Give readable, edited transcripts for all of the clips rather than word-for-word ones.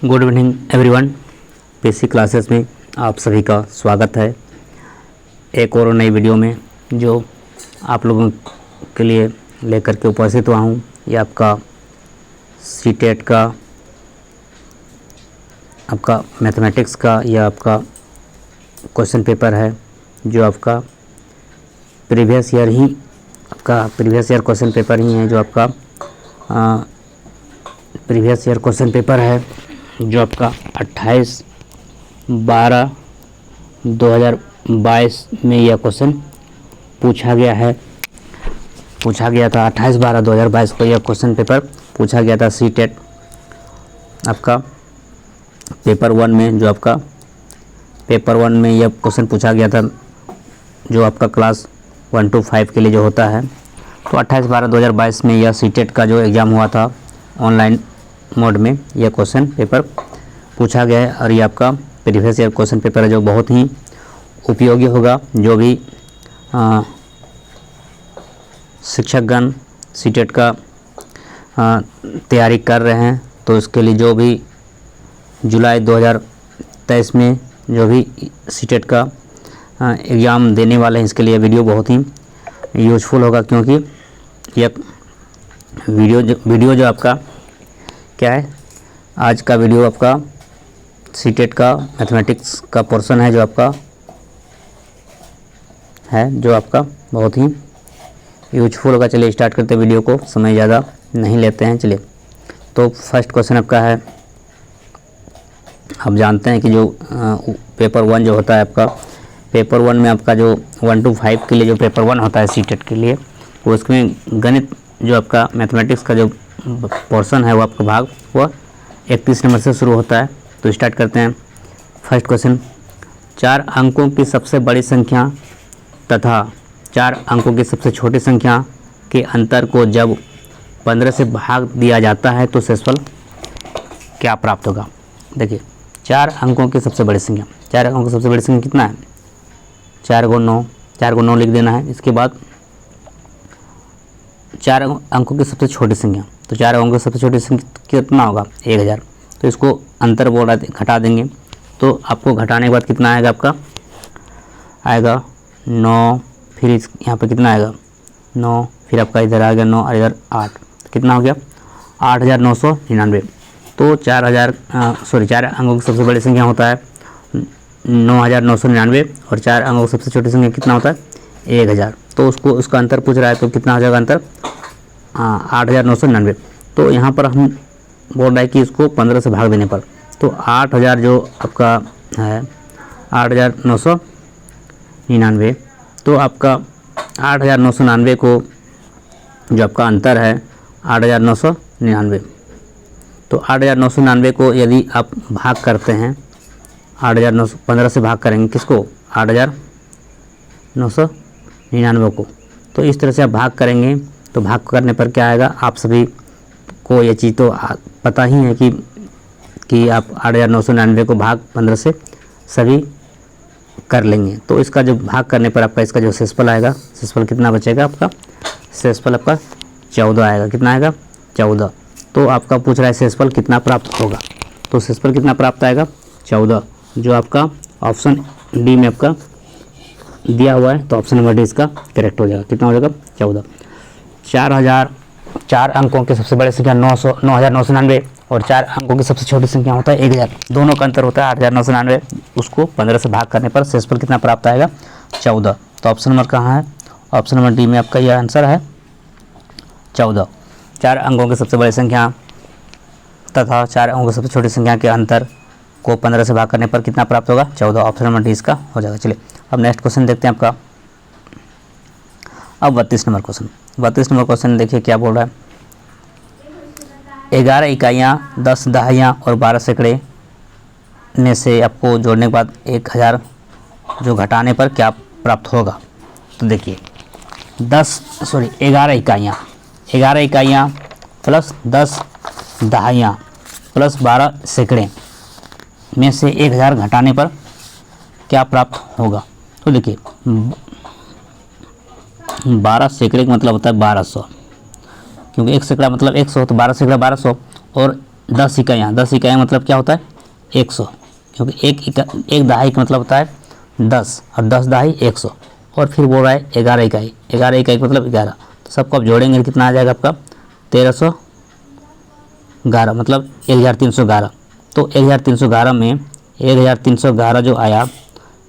Good evening everyone. PC classes में आप सभी का स्वागत है एक और नई वीडियो में, जो आप लोगों के लिए लेकर के उपस्थित हुआ हूँ। ये आपका सीटेट का, आपका मैथमेटिक्स का यह आपका क्वेश्चन पेपर है, जो आपका प्रीवियस ईयर क्वेश्चन पेपर ही है, जो आपका प्रीवियस ईयर क्वेश्चन पेपर है, जो आपका 28/12/2022 में यह क्वेश्चन पूछा गया था। 28/12/2022 को यह क्वेश्चन पेपर पूछा गया था सीटेट आपका पेपर 1 में। जो आपका पेपर 1 में यह क्वेश्चन पूछा गया था, जो आपका क्लास 1 to 5 के लिए जो होता है। तो 28/12/2022 में यह सीटेट का जो एग्ज़ाम हुआ था ऑनलाइन मोड में, यह क्वेश्चन पेपर पूछा गया है। और ये आपका प्रीवियस ईयर क्वेश्चन पेपर है, जो बहुत ही उपयोगी होगा। जो भी शिक्षकगण सीटेट का तैयारी कर रहे हैं, तो इसके लिए जो भी जुलाई 2023 में जो भी सीटेट का एग्ज़ाम देने वाले हैं, इसके लिए वीडियो बहुत ही यूजफुल होगा। क्योंकि यह वीडियो जो आपका क्या है, आज का वीडियो आपका सीटेट का मैथमेटिक्स का पोर्शन है, जो आपका बहुत ही यूजफुल होगा। चलिए स्टार्ट करते हैं वीडियो को, समय ज़्यादा नहीं लेते हैं। चलिए, तो फर्स्ट क्वेश्चन आपका है, आप जानते हैं कि जो पेपर 1 जो होता है आपका, पेपर 1 में आपका जो 1 to 5 के लिए जो पेपर 1 होता है सीटेट के लिए, वो उसमें गणित जो आपका मैथमेटिक्स का जो पोर्शन है, वो आपका भाग वह 31 नंबर से शुरू होता है। तो स्टार्ट करते हैं। फर्स्ट क्वेश्चन, 4 अंकों की सबसे बड़ी संख्या तथा 4 अंकों की सबसे छोटी संख्या के अंतर को जब 15 से भाग दिया जाता है तो शेषफल क्या प्राप्त होगा। देखिए, 4 अंकों की सबसे बड़ी संख्या, 4 अंकों की सबसे बड़ी संख्या कितना है, 4 को 9 लिख देना है। इसके बाद 4 अंकों की सबसे छोटी संख्या, तो 4 अंकों की सबसे छोटी संख्या कितना होगा, 1000। तो इसको अंतर बोल रहा है, घटा देंगे। तो आपको घटाने के बाद कितना आएगा, आपका आएगा 9, फिर यहाँ पे कितना आएगा 9, फिर आपका इधर आ गया 9 और इधर 8, कितना हो गया 8999। तो 4 अंकों की सबसे बड़ी संख्या होता है 9999, और 4 अंकों की सबसे छोटी संख्या कितना होता है 1000। तो उसका अंतर पूछ रहा है, तो कितना हो जाएगा अंतर 8999। तो यहाँ पर हम बोल रहा है कि इसको 15 से भाग देने पर, तो 8000 जो आपका है 8999, तो आपका 8999 को जो आपका अंतर है 8999, तो 8999 को यदि आप भाग करते हैं 15 से भाग करेंगे किसको, 8999 को। तो इस तरह से आप भाग करेंगे, तो भाग करने पर क्या आएगा, आप सभी को ये चीज़ तो पता ही है कि आप 8999 को भाग 15 से सभी कर लेंगे। तो इसका जो भाग करने पर आपका इसका जो शेषफल आएगा, शेषफल कितना बचेगा आपका, शेषफल आपका 14 आएगा। कितना आएगा 14। तो आपका पूछ रहा है शेषफल कितना प्राप्त होगा, तो शेषफल कितना प्राप्त आएगा 14, जो आपका ऑप्शन डी में आपका दिया हुआ है। तो ऑप्शन नंबर डी इसका करेक्ट हो जाएगा। कितना हो जाएगा 14। 4 अंकों की सबसे बड़ी संख्या 9999, और 4 अंकों की सबसे छोटी संख्या होता है 1000, दोनों का अंतर होता है 8999। उसको 15 से भाग करने पर शेषफल कितना प्राप्त आएगा 14। तो ऑप्शन नंबर कहाँ है, ऑप्शन नंबर डी में आपका यह आंसर है 14। 4 अंकों की सबसे बड़ी संख्या तथा 4 अंकों की सबसे छोटी संख्या के अंतर को 15 से भाग करने पर कितना प्राप्त होगा 14। ऑप्शन नंबर डी इसका हो जाएगा। चलिए, अब नेक्स्ट क्वेश्चन देखते हैं आपका। अब 32 नंबर क्वेश्चन देखिए क्या बोल रहा है। 11 इकाइयाँ, 10 दहाइयाँ और 12 सैकड़े में से आपको जोड़ने के बाद 1000 जो घटाने पर क्या प्राप्त होगा। तो देखिए 11 इकाइयाँ प्लस 10 दहाइयाँ प्लस 12 सैकड़े में से 1000 घटाने पर क्या प्राप्त होगा। तो देखिए 12 सैकड़े का मतलब होता है 1200, क्योंकि 1 सैकड़ा मतलब 100, तो 12 सैकड़ा 1200, और 10 इकाइयाँ, 10 इकाइयाँ मतलब क्या होता है 100, क्योंकि एक दहाई का मतलब होता है 10 और 10 दहाई 100, और फिर बोल रहा है 11 इकाई, 11 इकाई का मतलब 11, तो सबको आप जोड़ेंगे कितना आ जाएगा आपका 1311 मतलब 1311। तो 1311 में 1311 जो आया,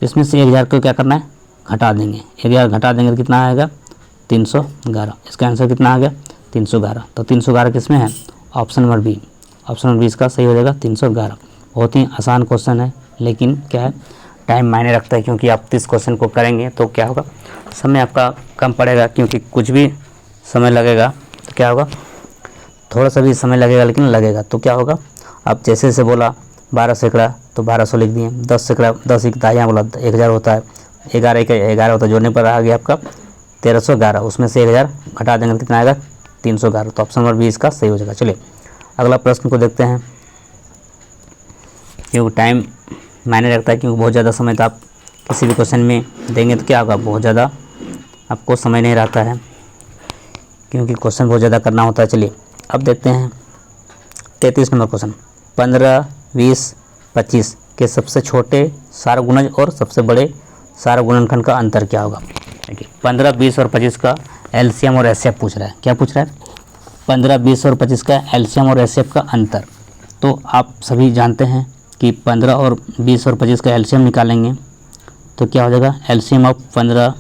इसमें से 1000 को क्या करना है घटा देंगे, 1000 घटा देंगे तो कितना आएगा 311। इसका आंसर कितना आ गया 311। तो 311 किस में है, option number B, option number B इसका सही हो जाएगा 311। बहुत ही आसान क्वेश्चन है, लेकिन क्या है टाइम मायने रखता है, क्योंकि आप 30 क्वेश्चन को करेंगे तो क्या होगा समय आपका कम पड़ेगा, क्योंकि कुछ भी समय लगेगा तो क्या होगा थोड़ा सा भी समय लगेगा लेकिन लगेगा। तो क्या होगा आप जैसे जैसे बोला 12 सैकड़ा तो 1200 लिख दिए, 10 सैकड़ा 10 इकाइयाँ बोला 1000 होता है, 11 इकाई 11 होता है, जोड़ने पर आ गया आपका 1311, उसमें से 1000 घटा देंगे कितना आएगा 311। तो ऑप्शन नंबर बी इसका सही हो जाएगा। चलिए अगला प्रश्न को देखते हैं, क्योंकि टाइम मायने रखता है, क्योंकि बहुत ज़्यादा समय तो आप किसी भी क्वेश्चन में देंगे तो क्या होगा बहुत ज़्यादा आपको समय नहीं रहता है, क्योंकि क्वेश्चन बहुत ज़्यादा करना होता है। चलिए अब देखते हैं 33 नंबर क्वेश्चन, 15, 20, 25 के सबसे छोटे सारगुणज और सबसे बड़े सारगुणनखंड का अंतर क्या होगा। देखिए 15, 20 और 25 का एलसीएम और एचसीएफ पूछ रहा है। क्या पूछ रहा है 15, 20 और 25 का एलसीएम और एचसीएफ का अंतर। तो आप सभी जानते हैं कि 15 और 20 और 25 का एलसीएम निकालेंगे तो क्या हो जाएगा एलसीएम ऑफ 15,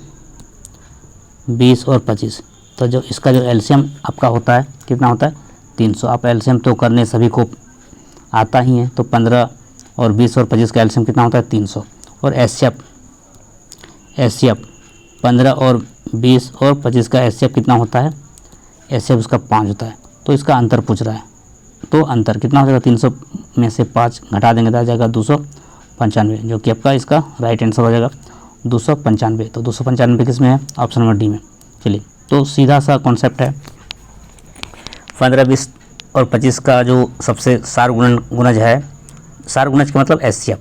20 और 25। तो जो इसका जो एलसीएम आपका होता है कितना होता है 300। आप एलसीएम तो करने सभी को आता ही है, तो 15 और 20 और 25 का एलसीएम कितना होता है 300। और एचसीएफ 15 और 20 और 25 का एचसीएफ कितना होता है, एचसीएफ उसका 5 होता है। तो इसका अंतर पूछ रहा है, तो अंतर कितना हो जाएगा 300 में से 5 घटा देंगे तो आ जाएगा 295, जो कि आपका इसका राइट आंसर हो जाएगा 295। तो 295 किस में है, ऑप्शन नंबर डी में। चलिए तो सीधा सा कॉन्सेप्ट है, 15, 20 और 25 का जो सबसे सारगुणज है, सारगुणज का मतलब एचसीएफ,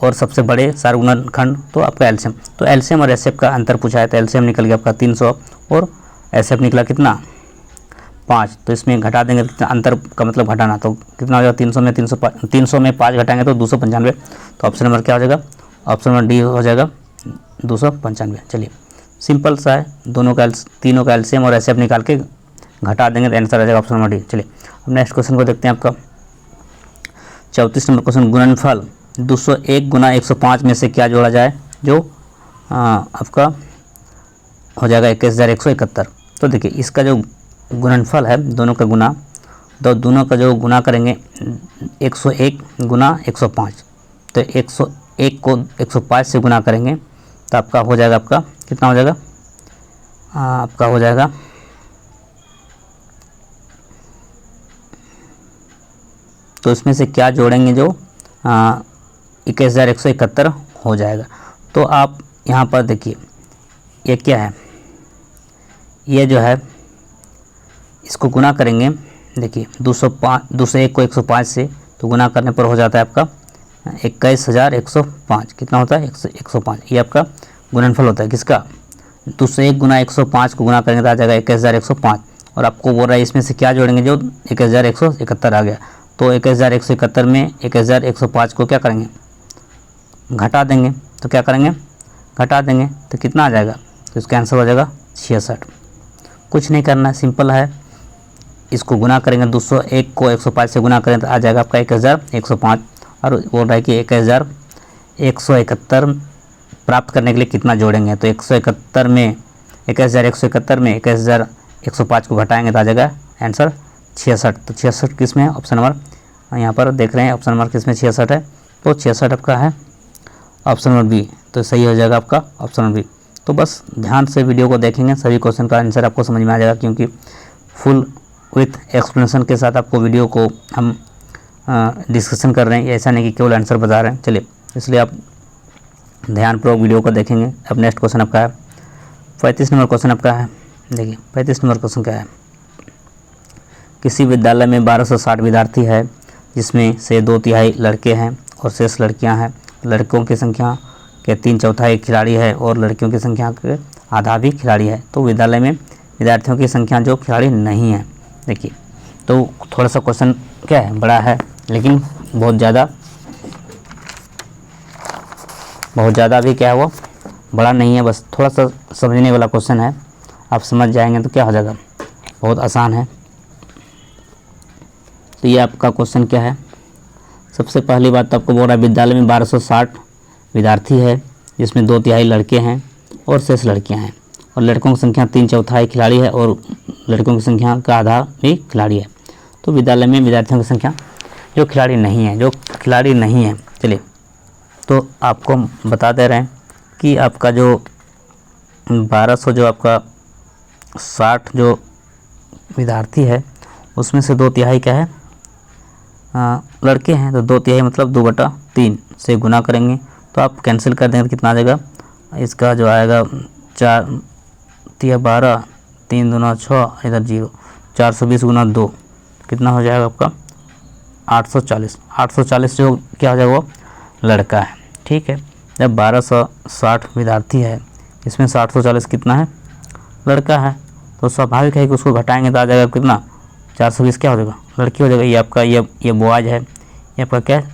और सबसे बड़े सारगुणनखंड तो आपका एलसीएम। तो एलसीएम और एचसीएफ का अंतर पूछा है, तो एलसीएम निकल गया आपका 300 और एचसीएफ निकला कितना 5। तो इसमें घटा देंगे तो अंतर का मतलब घटाना, तो कितना हो जाएगा 300 में 5 घटाएंगे तो 295। तो ऑप्शन नंबर क्या हो जाएगा, ऑप्शन नंबर डी हो जाएगा 295। चलिए सिंपल सा है, तीनों का एलसीएम और एचसीएफ निकाल के घटा देंगे तो आंसर आ जाएगा ऑप्शन नंबर डी। चलिए अब नेक्स्ट क्वेश्चन को देखते हैं आपका 34 नंबर क्वेश्चन, गुणनफल 201 गुना 105 में से क्या जोड़ा जाए जो आपका हो जाएगा 21171। तो देखिए इसका जो गुणनफल है दोनों का गुना, तो दोनों का जो गुना करेंगे 101 गुना 105, तो 101 को 105 से गुना करेंगे तो आपका हो जाएगा आपका कितना हो जाएगा आपका हो जाएगा तो इसमें से क्या जोड़ेंगे जो 21171 हो जाएगा। तो आप यहाँ पर देखिए ये क्या है, ये जो है इसको गुना करेंगे, देखिए 201 को 105 से तो गुना करने पर हो जाता है आपका 21105। कितना होता है 105, ये आपका गुणनफल होता है किसका 201 गुना 105 को गुना करेंगे तो आ जाएगा 21105। और आपको बोल रहा है इसमें से क्या जोड़ेंगे जो 21171 आ गया, तो 21171 में 21105 को क्या करेंगे घटा देंगे, तो क्या करेंगे घटा देंगे तो कितना आ जाएगा, तो इसका आंसर हो जाएगा 66। कुछ नहीं करना है, सिंपल है, इसको गुना करेंगे 201 को 105 से गुना करें तो आ जाएगा आपका 1105। और बोल रहा है कि 1171 प्राप्त करने के लिए कितना जोड़ेंगे, तो 171 में 1171 में 1105 को घटाएंगे तो आ जाएगा आंसर 66। तो 66 किस में है, ऑप्शन नंबर यहाँ पर देख रहे हैं ऑप्शन नंबर किस में 66 है, तो 66 आपका है ऑप्शन नंबर बी। तो सही हो जाएगा आपका ऑप्शन नंबर बी। तो बस ध्यान से वीडियो को देखेंगे, सभी क्वेश्चन का आंसर आपको समझ में आ जाएगा, क्योंकि फुल विथ एक्सप्लेनेशन के साथ आपको वीडियो को हम डिस्कशन कर रहे हैं, ऐसा नहीं कि केवल आंसर बता रहे हैं। चलिए इसलिए आप ध्यानपूर्वक वीडियो को देखेंगे। अब नेक्स्ट क्वेश्चन आपका है 35 नंबर क्वेश्चन आपका है। देखिए 35 नंबर क्वेश्चन क्या है, किसी विद्यालय में 1260 विद्यार्थी है जिसमें से 2/3 लड़के हैं और शेष लड़कियां हैं। लड़कों की संख्या के 3/4 खिलाड़ी है और लड़कियों की संख्या के आधा भी खिलाड़ी है। तो विद्यालय में विद्यार्थियों की संख्या जो खिलाड़ी नहीं है। देखिए तो थोड़ा सा क्वेश्चन क्या है, बड़ा है, लेकिन बहुत ज़्यादा भी क्या है वो बड़ा नहीं है। बस थोड़ा सा समझने वाला क्वेश्चन है, आप समझ जाएंगे तो क्या हो जाएगा, बहुत आसान है। तो ये आपका क्वेश्चन क्या है, सबसे पहली बात तो आपको बोल रहा है विद्यालय में 1260 विद्यार्थी है, जिसमें 2/3 लड़के हैं और शेष लड़कियां हैं, और लड़कों की संख्या 3/4 खिलाड़ी है और लड़कों की संख्या का आधा भी खिलाड़ी है। तो विद्यालय में विद्यार्थियों की संख्या जो खिलाड़ी नहीं है, चलिए तो आपको बता दे रहे हैं कि आपका जो 1200 जो आपका 60 जो विद्यार्थी है, उसमें से 2/3 क्या है, लड़के हैं। तो 2/3 मतलब 2/3 से गुना करेंगे तो आप कैंसिल कर देंगे तो कितना आ जाएगा, इसका जो आएगा 4 3 12 3 दूना 6, इधर 0, 420 गुना 2 कितना हो जाएगा आपका 840 जो क्या हो जाएगा वो लड़का है। ठीक है, जब 1260 विद्यार्थी है, इसमें से 840 कितना है, लड़का है, तो स्वाभाविक है कि उसको घटाएंगे तो आ जाएगा कितना, 420 क्या हो जाएगा, लड़की हो जाएगा। ये आपका ये बॉयज है, ये आपका क्या है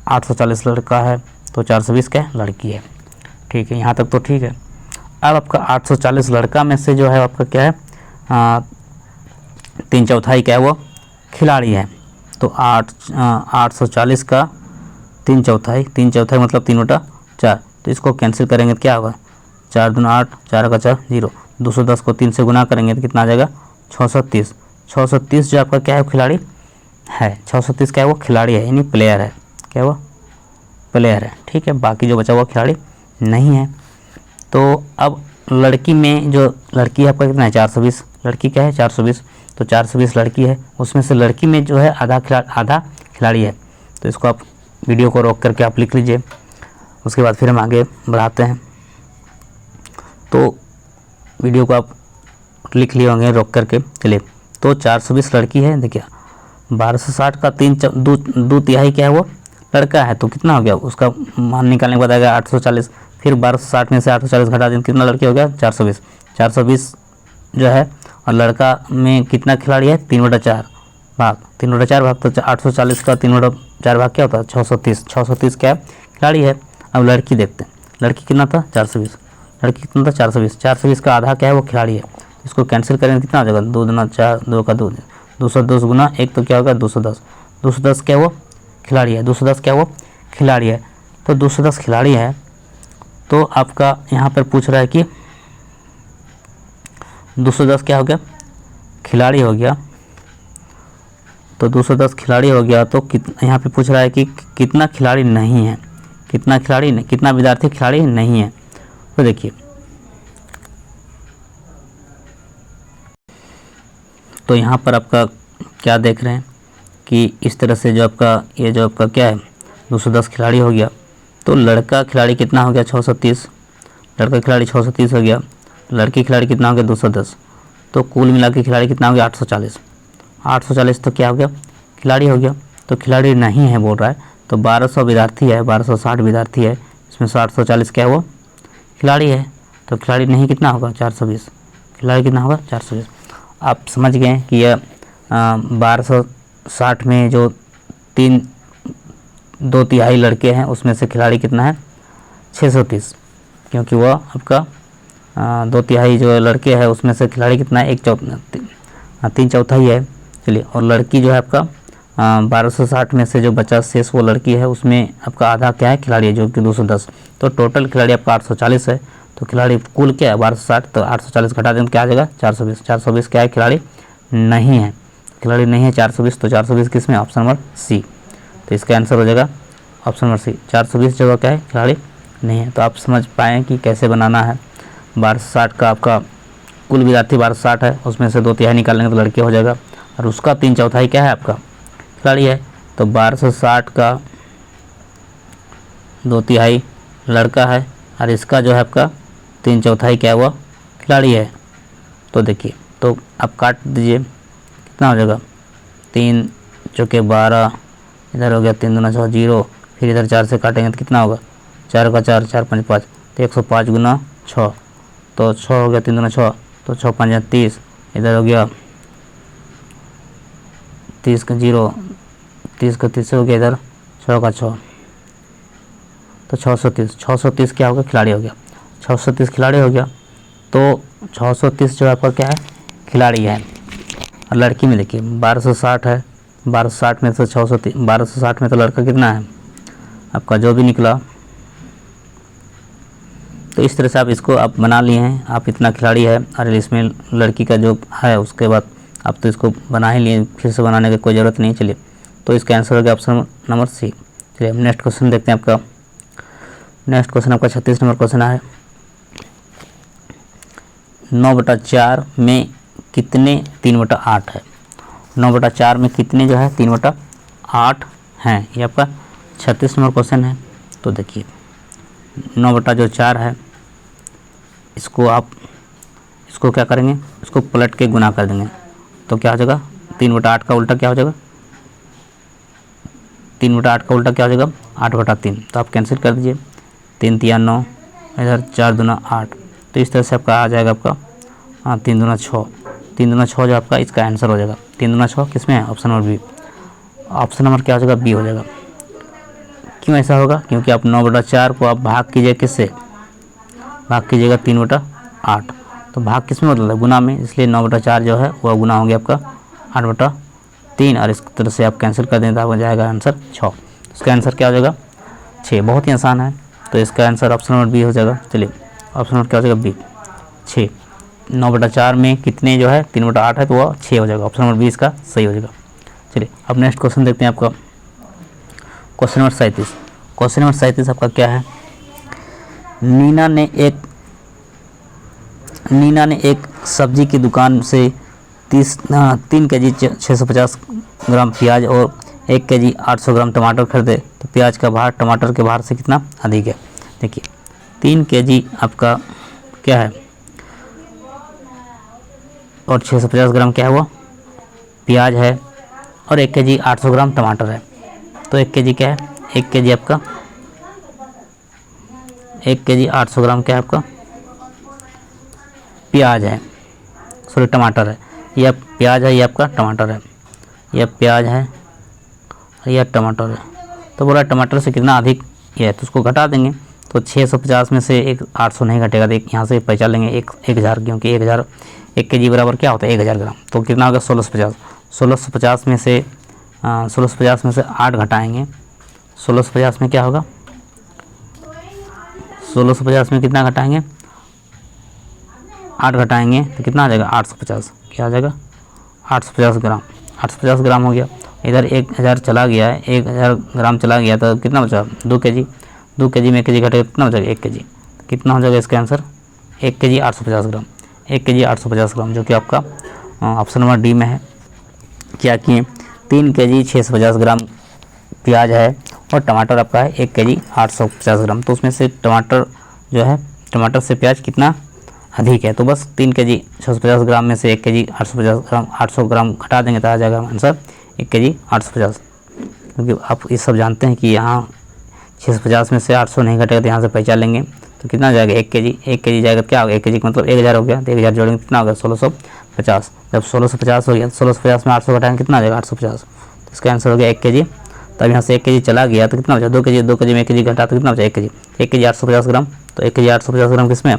840 लड़का है, तो 420 क्या है, लड़की है। ठीक है, यहाँ तक तो ठीक है। अब आपका 840 लड़का में से जो है आपका क्या है 3/4 क्या है वो खिलाड़ी है। तो 840 का 3/4 मतलब 3/4, तो इसको कैंसिल करेंगे तो क्या होगा, 4 दूना 8, 4 का 4 0, 210 को 3 से गुना करेंगे तो कितना आ जाएगा 630 जो आपका क्या है खिलाड़ी है, 630 क्या है वो खिलाड़ी है, यानी प्लेयर है, क्या वो प्लेयर है। ठीक है, बाकी जो बचा हुआ खिलाड़ी नहीं है। तो अब लड़की में जो लड़की है आपका कितना है 420, लड़की क्या है 420, तो 420 लड़की है, उसमें से लड़की में जो है आधा खिलाड़ी है। तो इसको आप वीडियो को रोक करके आप लिख लीजिए, उसके बाद फिर हम आगे बढ़ाते हैं। तो वीडियो को आप लिख लिए होंगे रोक करके, चलिए। तो 420 लड़की है, देखिए 1260 का 2/3 क्या है वो लड़का है, तो कितना हो गया उसका मान निकालने के बाद आएगा 840, फिर 1260 में से 840 घटा दें कितना लड़की हो गया 420 जो है, और लड़का में कितना खिलाड़ी है 3/4 भाग, तो 840 का 3/4 भाग क्या होता है 630 क्या है खिलाड़ी है। अब लड़की देखते हैं, लड़की कितना था 420, लड़की कितना था 420 का आधा क्या है वो खिलाड़ी है। इसको कैंसिल करेंगे कितना आ जाएगा 2 दूना 4, 2 का 2, 210 गुना 1 तो क्या होगा 210 क्या वो खिलाड़ी है, 210 क्या वो खिलाड़ी है। तो 210 खिलाड़ी है, तो आपका यहाँ पर पूछ रहा है कि 210 क्या हो गया खिलाड़ी हो गया, तो 210 खिलाड़ी हो गया। तो यहाँ पे पूछ रहा है कि कितना खिलाड़ी नहीं है, कितना विद्यार्थी खिलाड़ी नहीं है। तो देखिए, तो यहाँ पर आपका क्या देख रहे हैं कि इस तरह से जो आपका क्या है 210 खिलाड़ी हो गया, तो लड़का खिलाड़ी कितना हो गया 630, लड़का खिलाड़ी 630 हो गया, लड़की खिलाड़ी कितना हो गया 210, तो कुल मिला के खिलाड़ी कितना हो गया 840 तो क्या हो गया खिलाड़ी हो गया। तो खिलाड़ी नहीं है बोल रहा है, तो 1200 विद्यार्थी है, 1260 विद्यार्थी है, इसमें से 840 क्या है वो खिलाड़ी है, तो खिलाड़ी नहीं कितना होगा 420, खिलाड़ी कितना होगा 420। आप समझ गए कि यह 1260 में जो 2/3 लड़के हैं, उसमें से खिलाड़ी कितना है 630, क्योंकि वह आपका 2/3 जो लड़के हैं उसमें से खिलाड़ी कितना है 3/4 है। चलिए, और लड़की जो है आपका 1260 में से जो बचा शेष वो लड़की है, उसमें आपका आधा क्या है खिलाड़ी है जो कि 210, तो टोटल खिलाड़ी आपका 840 है। तो खिलाड़ी कुल क्या है 1260, तो 840 घटा दें तो क्या आ जाएगा 420 क्या है खिलाड़ी नहीं है, 420, तो 420 किस में ऑप्शन नंबर सी, तो इसका आंसर हो जाएगा ऑप्शन नंबर सी, 420 जगह क्या है खिलाड़ी नहीं है। तो आप समझ पाएँ कि कैसे बनाना है। 1260 का आपका कुल विद्यार्थी 1260 है, उसमें से 2/3 निकालेंगे तो लड़के हो जाएगा, और उसका 3/4 क्या है आपका खिलाड़ी है। तो 1260 का 2/3 लड़का है, और इसका जो है आपका 3/4 क्या है वो खिलाड़ी है। तो देखिए, तो आप काट दीजिए, कितना हो जाएगा 3 चौके 12, इधर हो गया 3 दूना 6 0, फिर इधर 4 से काटेंगे तो कितना होगा 4 का 4, 4 5 5, तो 105 गुना 6, तो 6 हो गया 3 दूना 6, तो 6 5 30, इधर हो गया 30 का 0, 30 का 30 हो गया, इधर 6 का 6, तो 630। 630 क्या होगा, खिलाड़ी हो गया। 630 खिलाड़ी हो गया, तो 630 जो आपका क्या है, खिलाड़ी है। और लड़की में देखिए 1260 है, 1260 में से 630, 1260 में तो लड़का कितना है आपका, जो भी निकला। तो इस तरह से आप इसको आप बना लिए हैं, आप इतना खिलाड़ी है और इसमें लड़की का जो है, उसके बाद आप तो इसको बना ही लिए, फिर से बनाने की कोई ज़रूरत नहीं। चलिए, तो इसका आंसर हो गया ऑप्शन नंबर सी। चलिए हम नेक्स्ट क्वेश्चन देखते हैं। आपका नेक्स्ट क्वेश्चन आपका 36 नंबर क्वेश्चन है, 9/4 में कितने 3/8 है। 9/4 में कितने जो है 3/8 हैं, ये आपका 36 नंबर क्वेश्चन है। तो देखिए 9/4 है, इसको क्या करेंगे, इसको पलट के गुना कर देंगे, तो क्या हो जाएगा 3/8 का उल्टा क्या हो जाएगा, 3/8 का उल्टा क्या हो जाएगा 8/3। तो आप कैंसिल कर दीजिए, 3 3 9, इधर 4 दूना 8। तो इस तरह से आपका आ जाएगा आपका 3 दूना 6, 3 दूना 6 जो आपका इसका आंसर हो जाएगा। 3 दूना 6 किस में है, option number B. Option number क्या हो जाएगा, बी हो जाएगा। क्यों ऐसा होगा, क्योंकि आप 9/4 को आप भाग कीजिए किससे, भाग कीजिएगा 3/8, तो भाग किस में मतलब है, गुना में, इसलिए 9/4 जो है वह गुना हो गया आपका 8/3, और इस तरह से आप कैंसिल कर दें तो आपको जाएगा आंसर 6। इसका आंसर क्या हो जाएगा 6। बहुत ही आसान है, तो इसका आंसर ऑप्शन नंबर बी हो जाएगा। चलिए ऑप्शन नंबर क्या हो जाएगा, बी 6। 9/4 में कितने जो है 3/8 है, तो वह 6 हो जाएगा। ऑप्शन नंबर बी इसका सही हो जाएगा। चलिए अब नेक्स्ट क्वेश्चन देखते हैं। आपका क्वेश्चन नंबर 37। क्वेश्चन नंबर 37 आपका क्या है, नीना ने एक सब्जी की दुकान से 3 केजी 650 ग्राम प्याज और 1 केजी 800 ग्राम टमाटर खरीदे, तो प्याज का भार टमाटर के भार से कितना अधिक है। देखिए 3 केजी आपका क्या है और 650 ग्राम क्या है, वो प्याज है, और 1 केजी 800 ग्राम टमाटर है। तो 1 केजी क्या है, 1 केजी आपका 1 केजी 800 ग्राम क्या है आपका प्याज है, सॉरी टमाटर है। यह प्याज है, यह आपका टमाटर है, यह प्याज है और यह टमाटर है। तो बोला टमाटर से कितना अधिक यह है, तो उसको घटा देंगे। तो 650 में से 800 नहीं घटेगा, तो यहाँ से पहचान लेंगे 1000, क्योंकि 1000 1 केजी बराबर क्या होता है 1000 ग्राम। तो कितना होगा 1650। 1650 में से 8 घटाएंगे, 1650 में क्या होगा, 1650 में कितना घटाएंगे 8 घटाएंगे तो कितना आ जाएगा 850। क्या आ जाएगा 850 ग्राम। 850 ग्राम हो गया, इधर 1000 चला गया है, 1000 ग्राम चला गया, तो कितना बचा 2 केजी। 2 केजी में 1 केजी घटेगा कितना बचेगा 1 केजी। कितना हो जाएगा इसका आंसर 1 केजी 850 ग्राम। 1 केजी 850 ग्राम जो कि आपका ऑप्शन नंबर डी में है। क्या किए 3 केजी 650 ग्राम प्याज है और टमाटर आपका है 1 केजी 850 ग्राम। तो उसमें से टमाटर जो है, टमाटर से प्याज कितना अधिक है, तो बस 3 केजी 650 ग्राम में से 1 केजी 800 ग्राम घटा देंगे तो आ जाएगा आंसर 1 केजी 850। क्योंकि आप ये सब जानते हैं कि यहाँ 650 में से 800 नहीं घटेगा, तो यहाँ से पहचान लेंगे तो कितना आ जाएगा 1 केजी। 1 केजी जाएगा क्या होगा 1 केजी का मतलब 1000 हो गया, तो 1000 जोड़ेंगे कितना होगा 1650। जब 1650 हो गया, 1650 में 800 घटाएंगे कितना आ जाएगा 850। तो इसका आंसर हो गया 1 केजी। तब यहाँ से 1 केजी चला गया तो कितना बचा 2 केजी। 2 केजी में 1 केजी घटा तो कितना बचा 1 केजी। 1 केजी 850 ग्राम। तो 1 केजी 850 ग्राम किसमें,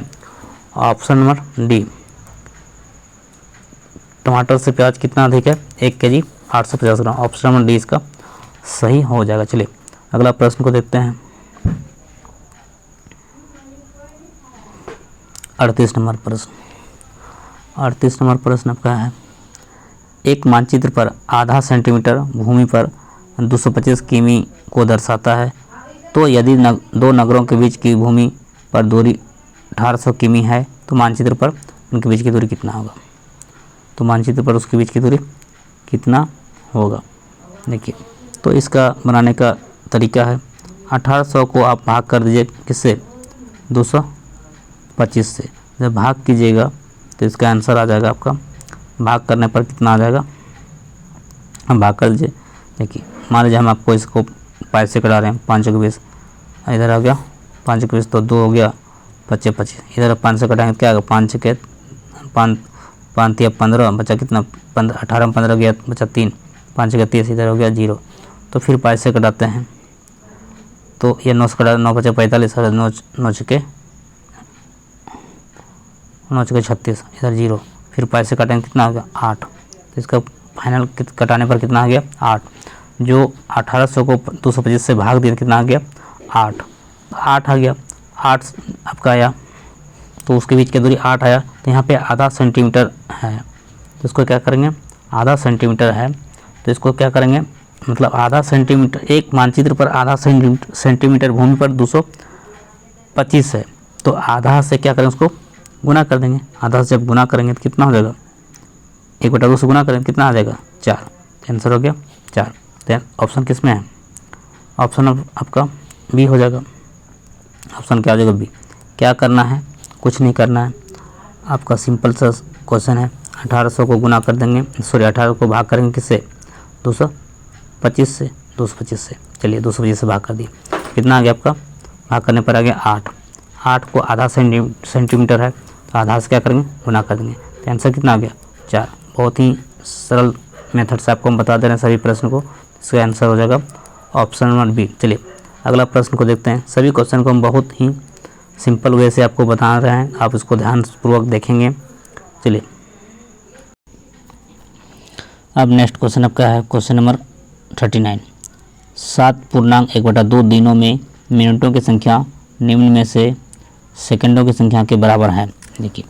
ऑप्शन नंबर डी। टमाटर से प्याज कितना अधिक है 1 केजी 850 ग्राम। ऑप्शन नंबर डी इसका सही हो जाएगा। चलिए अगला प्रश्न को देखते हैं। 38 नंबर प्रश्न। 38 नंबर प्रश्न आपका है, एक मानचित्र पर आधा सेंटीमीटर भूमि पर 225 किमी को दर्शाता है, तो यदि दो नगरों के बीच की भूमि पर दूरी 1800 किमी है, तो मानचित्र पर उनके बीच की दूरी कितना होगा। तो मानचित्र पर उसके बीच की दूरी कितना होगा। देखिए तो इसका बनाने का तरीका है, 1800 को आप भाग कर दीजिए किससे 225 से। जब भाग कीजिएगा तो इसका आंसर आ जाएगा आपका, भाग करने पर कितना आ जाएगा, हम भाग कर दीजिए। देखिए मान लीजिए हम आपको इसको 5 से कटा रहे हैं, 5 के 20 इधर आ गया, 5 के 20 तो 2 हो गया, 25 25 इधर 5 से कटाएंगे क्या आएगा 5 के 15 बचा कितना 18 में 15 गया बचा 3, 5 के 30 इधर हो गया 0। तो फिर 5 से कटाते हैं तो ये 9 से कटा 9 बचे 45 और 9 छके 36 इधर 0, फिर 5 से काटेंगे कितना आ गया 8। तो इसका फाइनल कटाने पर कितना आ गया 8। जो 1800 को 225 से भाग दिया कितना आ गया 8, 8 आ गया, 8 आपका आया तो उसके बीच की दूरी 8 आया। तो यहाँ पे आधा सेंटीमीटर है तो इसको क्या करेंगे, आधा सेंटीमीटर है तो इसको क्या करेंगे, मतलब आधा सेंटीमीटर, एक मानचित्र पर आधा सेंटीमीटर भूमि पर 225 है तो आधा से क्या करेंगे उसको गुना कर देंगे। आधा से जब गुना करेंगे तो कितना हो जाएगा, 1/2 से गुना करेंगे कितना आ जाएगा 4। आंसर हो गया 4। तो ऑप्शन किस में है, ऑप्शन आपका बी हो जाएगा। ऑप्शन क्या हो जाएगा बी। क्या करना है, कुछ नहीं करना है, आपका सिंपल सा क्वेश्चन है। 1800 को गुना कर देंगे, सॉरी 18 को भाग करेंगे किससे 225 से, 225 से, चलिए 225 से भाग कर दिए कितना आ गया आपका, भाग करने पर आ गया 8। 8 को आधा सेंटीमीटर है तो आधा से क्या करेंगे गुना कर देंगे। तो आंसर कितना आ गया 4। बहुत ही सरल मेथड से आपको हम बता दे रहे हैं सभी प्रश्न को। इसका आंसर हो जाएगा ऑप्शन नंबर बी। चलिए अगला प्रश्न को देखते हैं। सभी क्वेश्चन को हम बहुत ही सिंपल वे से आपको बता रहे हैं, आप इसको ध्यानपूर्वक देखेंगे। चलिए अब नेक्स्ट क्वेश्चन आपका है क्वेश्चन नंबर 39। 7.1/2 दिनों में मिनटों की संख्या निम्न में से सेकंडों की संख्या के बराबर है। देखिए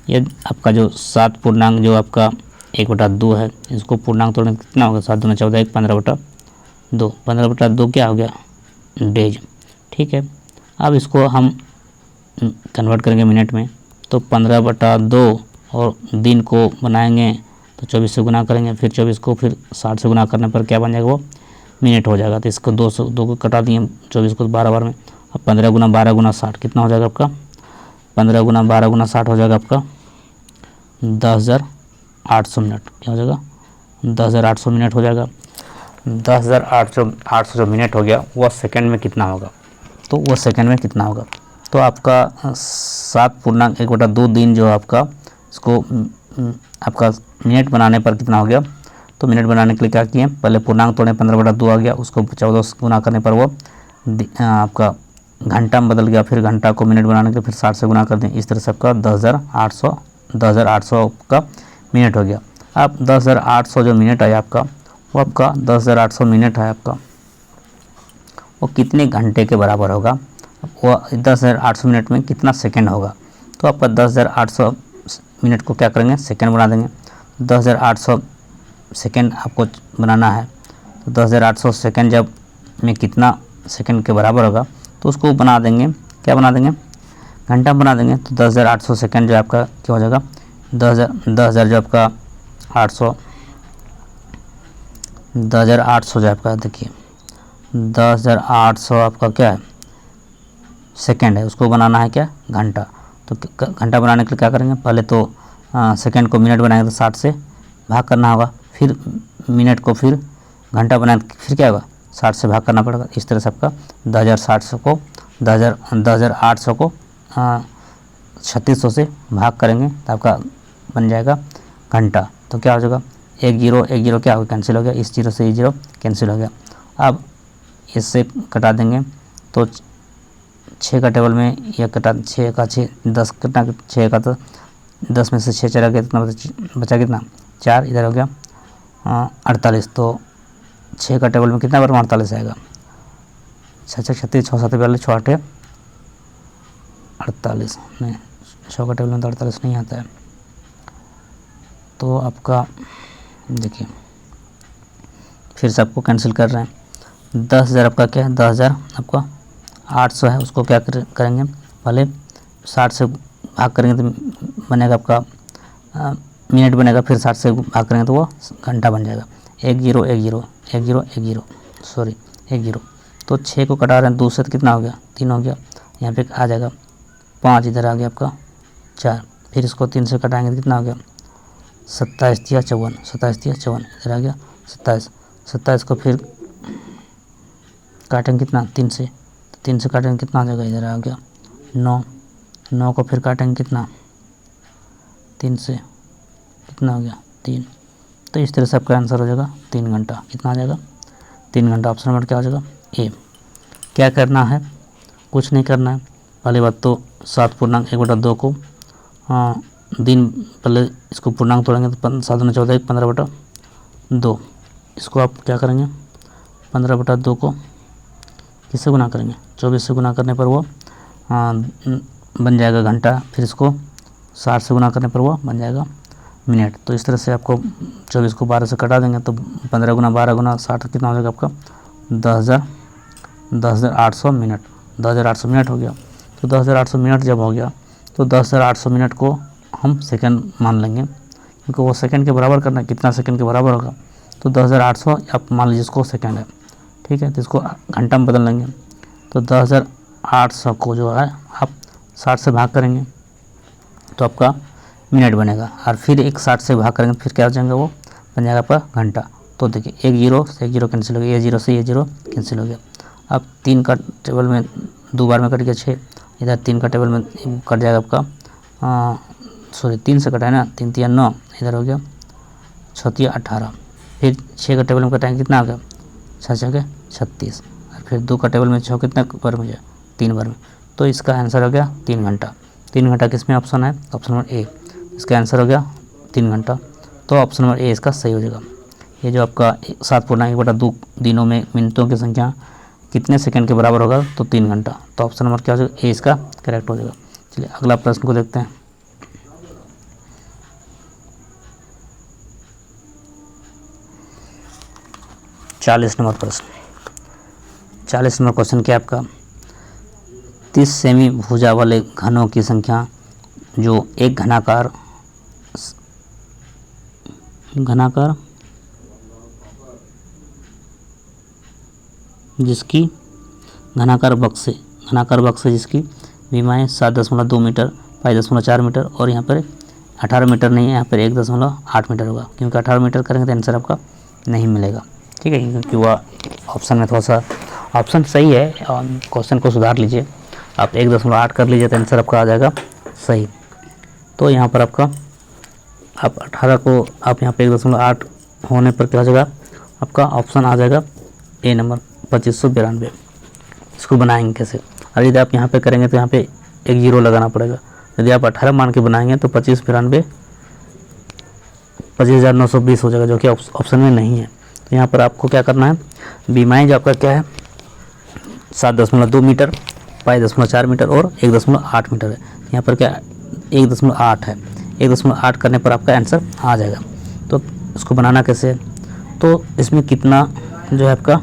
ये आपका जो 7 पूर्णांक जो आपका 1/2 है, इसको पूर्णांक तोड़ने कितना होगा, 7 दूना 14, 1 15/2, 15/2 क्या हो गया डेज। ठीक है, अब इसको हम कन्वर्ट करेंगे मिनट में तो 15/2 और दिन को बनाएंगे तो 24 से गुना करेंगे, फिर 24 को फिर 60 से गुना करने पर क्या बन जाएगा वो मिनट हो जाएगा। तो इसको 2 को कटा दिए 24 को 12 बार में। अब 15 गुना 12 गुना 60 कितना हो जाएगा आपका, 15 गुना 12 गुना 60 हो जाएगा आपका 10,800 मिनट। क्या हो जाएगा 10,800 मिनट हो जाएगा। 10,800 जो मिनट हो गया वह सेकंड में कितना होगा, तो वो सेकंड में कितना होगा। तो आपका 7.1/2 दिन जो आपका इसको आपका मिनट बनाने पर कितना हो गया, तो मिनट बनाने के लिए क्या किए, पहले पूर्णांक तोड़े 15/2 आ गया, उसको 14 से गुना करने पर वो आपका घंटा में बदल गया, फिर घंटा को मिनट बनाने के लिए फिर 60 से गुना कर दें। इस तरह से आपका 10,800 का मिनट हो गया। अब 10,800 जो मिनट आया आपका वो आपका 10,800 मिनट है आपका, वो कितने घंटे के बराबर होगा, वो 10,800 मिनट में कितना सेकंड होगा। तो आपका 10,800 मिनट को क्या करेंगे सेकंड बना देंगे। 10,800 सेकंड आपको बनाना है तो 10,800 सेकंड जब में कितना सेकंड के बराबर होगा तो उसको बना देंगे, क्या बना देंगे घंटा बना देंगे। तो 10,800 सेकंड जो आपका क्या हो जाएगा 10,000 जो आपका 10,800 जो आपका देखिए 10,800 आपका क्या है सेकंड है, उसको बनाना है क्या घंटा। तो घंटा बनाने के लिए क्या करेंगे, पहले तो सेकंड को मिनट बनाएंगे तो 60 से भाग करना होगा, फिर मिनट को फिर घंटा बनाएंगे फिर क्या होगा 60 से भाग करना पड़ेगा। इस तरह से आपका 10,800 को 3600 से भाग करेंगे तो आपका बन जाएगा घंटा। तो क्या हो जाएगा 1 0 क्या होगा कैंसिल हो गया, इस 0 से 0 कैंसिल हो गया। अब इससे कटा देंगे तो 6 का टेबल में यह कटा 6 का 6 10 कटा 6 का तो 10 में से 6 चला गया, कितना बचा कितना 4, इधर हो गया 48। तो 6 का टेबल में कितना बार 48 आएगा, 6 6 36 6 7 42 6 8 48 नहीं 6 का टेबल में तो 48 नहीं आता है। तो आपका देखिए फिर से आपको कैंसिल कर रहे हैं। 10,000 आपका क्या है 10,000 आपका 800 है, उसको क्या करेंगे पहले 60 से भाग करेंगे तो बनेगा आपका मिनट बनेगा, फिर 60 से भाग करेंगे तो वो घंटा बन जाएगा। 1 0 1 0 1 0 1 0 सॉरी 1 0। तो 6 को कटा रहे हैं 2 से तो कितना हो गया 3 हो गया, यहाँ पे आ जाएगा 5, इधर आ गया आपका 4, फिर इसको 3 से कटाएंगे तो कितना हो गया 27 या 54 27 या 54 इधर आ गया 27 को फिर काटेंगे कितना 3 से, तो 3 से काटेंगे कितना आ जाएगा इधर आ गया 9 को फिर काटेंगे कितना 3 से कितना हो गया 3। तो इस तरह से आपका आंसर हो जाएगा 3 घंटा। कितना आ जाएगा 3 घंटा। ऑप्शन नंबर क्या हो जाएगा ए। क्या करना है, कुछ नहीं करना है। पहली बात तो 7.1/2 को दिन पहले इसको पूर्णांक तोड़ेंगे तो 7 दूनी 14, 15/2। इसको आप क्या करेंगे, 15/2 को किससे गुना करेंगे, 24 से गुना करने पर वो बन जाएगा घंटा। फिर इसको 60 से गुना करने पर वो बन जाएगा मिनट। तो इस तरह से आपको 24 को 12 से कटा देंगे तो 15 गुना 12 गुना 60 कितना हो जाएगा आपका 10,800 मिनट। 10,800 मिनट हो गया। तो 10,800 मिनट जब हो गया तो 10,800 मिनट को हम सेकंड मान लेंगे, क्योंकि वो सेकंड के बराबर करना है। कितना सेकंड के बराबर होगा, तो 10,800 आप मान लीजिए इसको सेकंड है, ठीक है। तो इसको घंटा में बदल लेंगे। तो 10,800 को जो है आप 60 से भाग करेंगे तो आपका मिनट बनेगा, और फिर एक 60 से भाग करेंगे फिर क्या हो जाएगा, वो बन जाएगा आपका घंटा। तो देखिए एक जीरो से एक जीरो कैंसिल हो गया, ये जीरो से ये जीरो कैंसिल हो गया। अब 3 का टेबल में 2 बार में कट गया 6, इधर 3 का टेबल में कट जाएगा आपका 3 से कटा है ना, 3 3 9, इधर हो गया 6 18। फिर 6 का टेबल में कटाएंगे कितना आ गया 6 6 36, और फिर 2 का टेबल में 6 कितना बार में, 3 बार में। तो इसका आंसर हो गया 3 घंटा। 3 घंटा किस में ऑप्शन है, ऑप्शन नंबर ए। इसका आंसर हो गया 3 घंटा। तो ऑप्शन नंबर ए इसका सही हो जाएगा। ये जो आपका 7.1/2 दिनों में मिनटों की संख्या कितने सेकंड के बराबर होगा, तो 3 घंटा। तो ऑप्शन नंबर क्या हो जाएगा, ए इसका करेक्ट हो जाएगा। चलिए अगला प्रश्न को देखते हैं। चालीस नंबर प्रश्न। 40 नंबर क्वेश्चन क्या आपका, 30 सेमी भुजा वाले घनों की संख्या जो एक घनाकार जिसकी घनाकार बक्से जिसकी विमाएँ 7.2 मीटर, 5.4 मीटर और यहाँ पर 18 मीटर नहीं है, यहाँ पर 1.8 मीटर होगा, क्योंकि 18 मीटर करेंगे तो आंसर आपका नहीं मिलेगा, ठीक है। क्योंकि वह ऑप्शन में थोड़ा सा ऑप्शन सही है, और क्वेश्चन को सुधार लीजिए। आप 1.8 कर लीजिए तो आंसर आपका आ जाएगा सही। तो यहाँ पर आपका आप 18 को आप यहाँ पे 1.8 होने पर क्या हो जाएगा, आपका ऑप्शन आ जाएगा ए नंबर 2592। इसको बनाएंगे कैसे, और यदि आप यहाँ पे करेंगे तो यहाँ पे एक जीरो लगाना पड़ेगा। यदि आप 18 मान के बनाएंगे तो 2592 25,920 हो जाएगा, जो कि ऑप्शन में नहीं है। तो यहाँ पर आपको क्या करना है, बीमाएँ जो आपका क्या है 7.2 मीटर, 5.4 मीटर और 1.8 मीटर है। यहाँ पर क्या 1.8 है, 1.8 करने पर आपका आंसर आ जाएगा। तो इसको बनाना कैसे है, तो इसमें कितना जो है आपका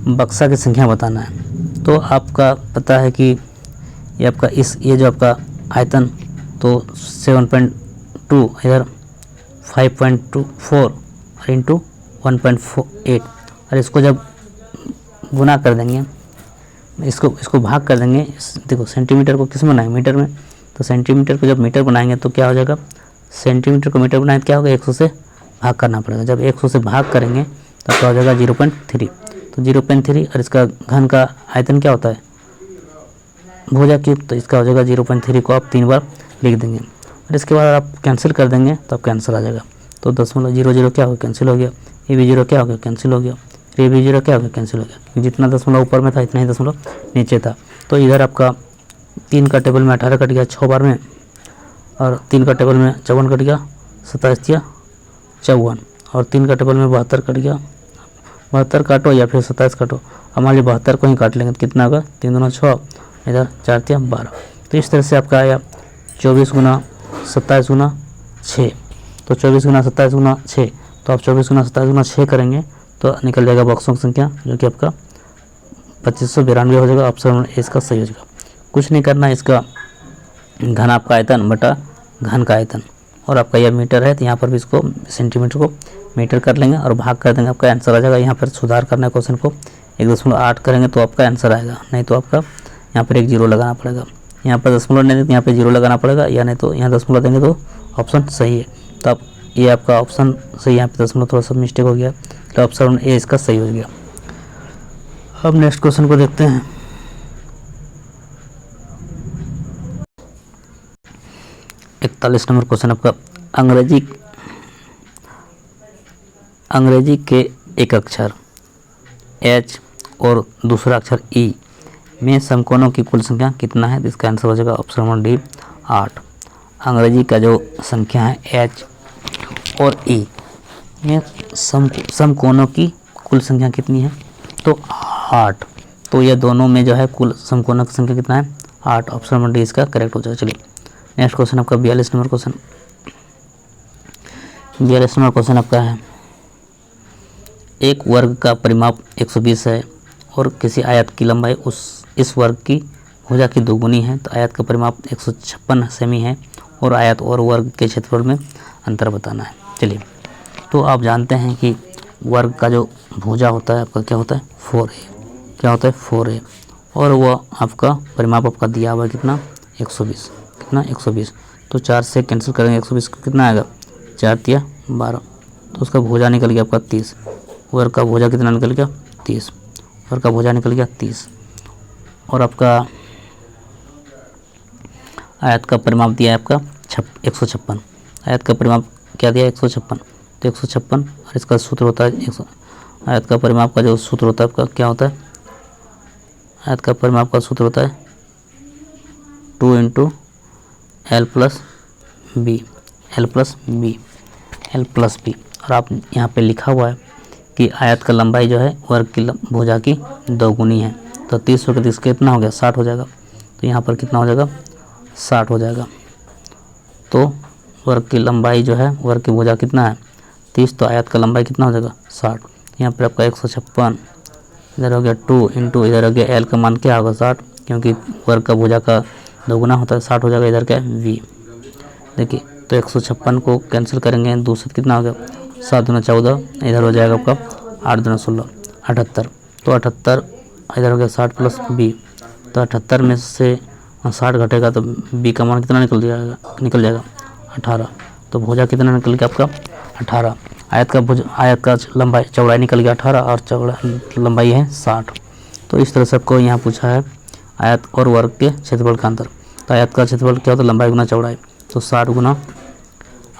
बक्सा की संख्या बताना है। तो आपका पता है कि ये आपका ये जो आपका आयतन तो 7.2 इधर 5.24 और इंटू 1.48, और इसको जब गुना कर देंगे, इसको भाग कर देंगे। देखो सेंटीमीटर को किस में बनाएंगे, मीटर में। तो सेंटीमीटर को जब मीटर बनाएंगे तो क्या हो जाएगा, सेंटीमीटर को मीटर बनाएंगे क्या होगा, 100 से भाग करना पड़ेगा। जब 100 से भाग करेंगे तब क्या हो जाएगा 0.3। तो 0.3, और इसका घन का आयतन क्या होता है भुजा क्यूब, तो इसका हो जाएगा 0.3 को आप 3 बार लिख देंगे, और इसके बाद आप कैंसिल कर देंगे तो आपका आंसर आ जाएगा। तो 0.00 क्या हो गया, कैंसिल हो गया। ये भी 0 क्या हो गया, कैंसिल हो गया। ये भी 0 क्या हो गया, कैंसिल हो गया। जितना दशमलव ऊपर में था इतना ही दशमलव नीचे था। तो इधर आपका 3 का टेबल में 18 कट गया 6 बार में, और 3 का टेबल में 54 कट गया 27 या 54, और 3 का टेबल में 72 कट गया। 72 काटो या फिर 27 काटो, हमारे लिए 72 को ही काट लेंगे तो कितना होगा, 3 दूना 6, इधर 4 या 12। तो इस तरह से आपका आया 24 गुना 27 गुना 6। तो 24 गुना 27 गुना 6, तो आप 24 गुना 27 गुना 6 करेंगे तो निकल जाएगा बॉक्सों की संख्या, जो कि आपका 2592 हो जाएगा। ऑप्शन ए इसका सही हो जाएगा। कुछ नहीं करना, इसका घन आपका आयतन बटा घन का आयतन, और आपका यह मीटर है तो यहाँ पर भी इसको सेंटीमीटर को मीटर कर लेंगे और भाग कर देंगे, आपका आंसर आ जाएगा। यहाँ पर सुधार करना है क्वेश्चन को, 1.8 करेंगे तो आपका आंसर आएगा, नहीं तो आपका यहाँ पर एक जीरो लगाना पड़ेगा। यहाँ पर दशमलव नहीं देंगे तो यहाँ पर जीरो लगाना पड़ेगा, या नहीं तो यहाँ दशमलव देंगे तो ऑप्शन सही है। तो आप ये आपका ऑप्शन सही, यहाँ पे दशमलव थोड़ा सा मिस्टेक हो गया, तो ऑप्शन ए इसका सही हो गया। अब नेक्स्ट क्वेश्चन को देखते हैं। इकतालीस नंबर क्वेश्चन आपका, अंग्रेजी के एक अक्षर एच और दूसरा अक्षर ई में समकोणों की कुल संख्या कितना है? तो इसका आंसर हो जाएगा ऑप्शन नंबर डी 8। अंग्रेजी का जो संख्या है एच और ई में समकोणों की कुल संख्या कितनी है? तो 8। तो ये दोनों में जो है कुल समकोणों की संख्या कितना है? 8। ऑप्शन नंबर डी इसका करेक्ट हो जाएगा। चलिए नेक्स्ट क्वेश्चन आपका 42 नंबर क्वेश्चन। 42 नंबर क्वेश्चन आपका है, एक वर्ग का परिमाप 120 है और किसी आयत की लंबाई इस वर्ग की भुजा की दोगुनी है, तो आयत का परिमाप 156 सेमी है और आयत और वर्ग के क्षेत्रफल में अंतर बताना है। चलिए, तो आप जानते हैं कि वर्ग का जो भुजा होता है आपका क्या होता है? 4a। क्या होता है? 4a। और वह आपका परिमाप आपका दिया हुआ है कितना? 120। कितना? 120। तो 4 से कैंसिल करेंगे 120 को कितना आएगा? 4 तिया 12। तो उसका भुजा निकल गया आपका 30। वर्ग का भुजा कितना निकल गया? 30। वर्ग का भुजा निकल गया 30। और आपका आयत का परिमाप दिया है आपका 156। आयत का परिमाप क्या दिया है? 156। तो 156 और इसका सूत्र होता है आयत का परिमाप का जो सूत्र होता है आपका क्या होता है? आयत का परिमाप का सूत्र होता है 2 × L + B। L + B। L + B। और आप यहाँ पे लिखा हुआ है कि आयत का लंबाई जो है वर्ग की भुजा की दोगुनी है। तो 30 × 30 कितना हो गया? 60 हो जाएगा। तो यहाँ पर कितना हो जाएगा? 60 हो जाएगा। तो वर्ग की लंबाई जो है वर्ग की भुजा कितना है? 30। तो आयत का लंबाई कितना हो जाएगा? 60। यहाँ पर आपका 156 इधर हो गया 2 × इधर हो गया L का मान क्या होगा? 60, क्योंकि वर्ग का भुजा का दोगुना होता है 60 हो जाएगा। इधर क्या है? V। देखिए, तो 156 को कैंसिल करेंगे, दूसरा कितना हो गया? 7 × 14, इधर हो जाएगा आपका 8 × 16 78। तो 78 इधर हो गया 60 + B। तो 78 में से 60 घटेगा तो B का मान कितना निकल जाएगा? 18। तो भुजा कितना निकल गया आपका? 18। आयत का लंबाई चौड़ाई निकल गया 18 और लंबाई है 60। तो इस तरह से आपको यहाँ पूछा है आयत और वर्ग के क्षेत्रफल का अंतर। तो आयत का क्षेत्रफल क्या होता है? लंबाई गुना चौड़ाई। तो 60 ×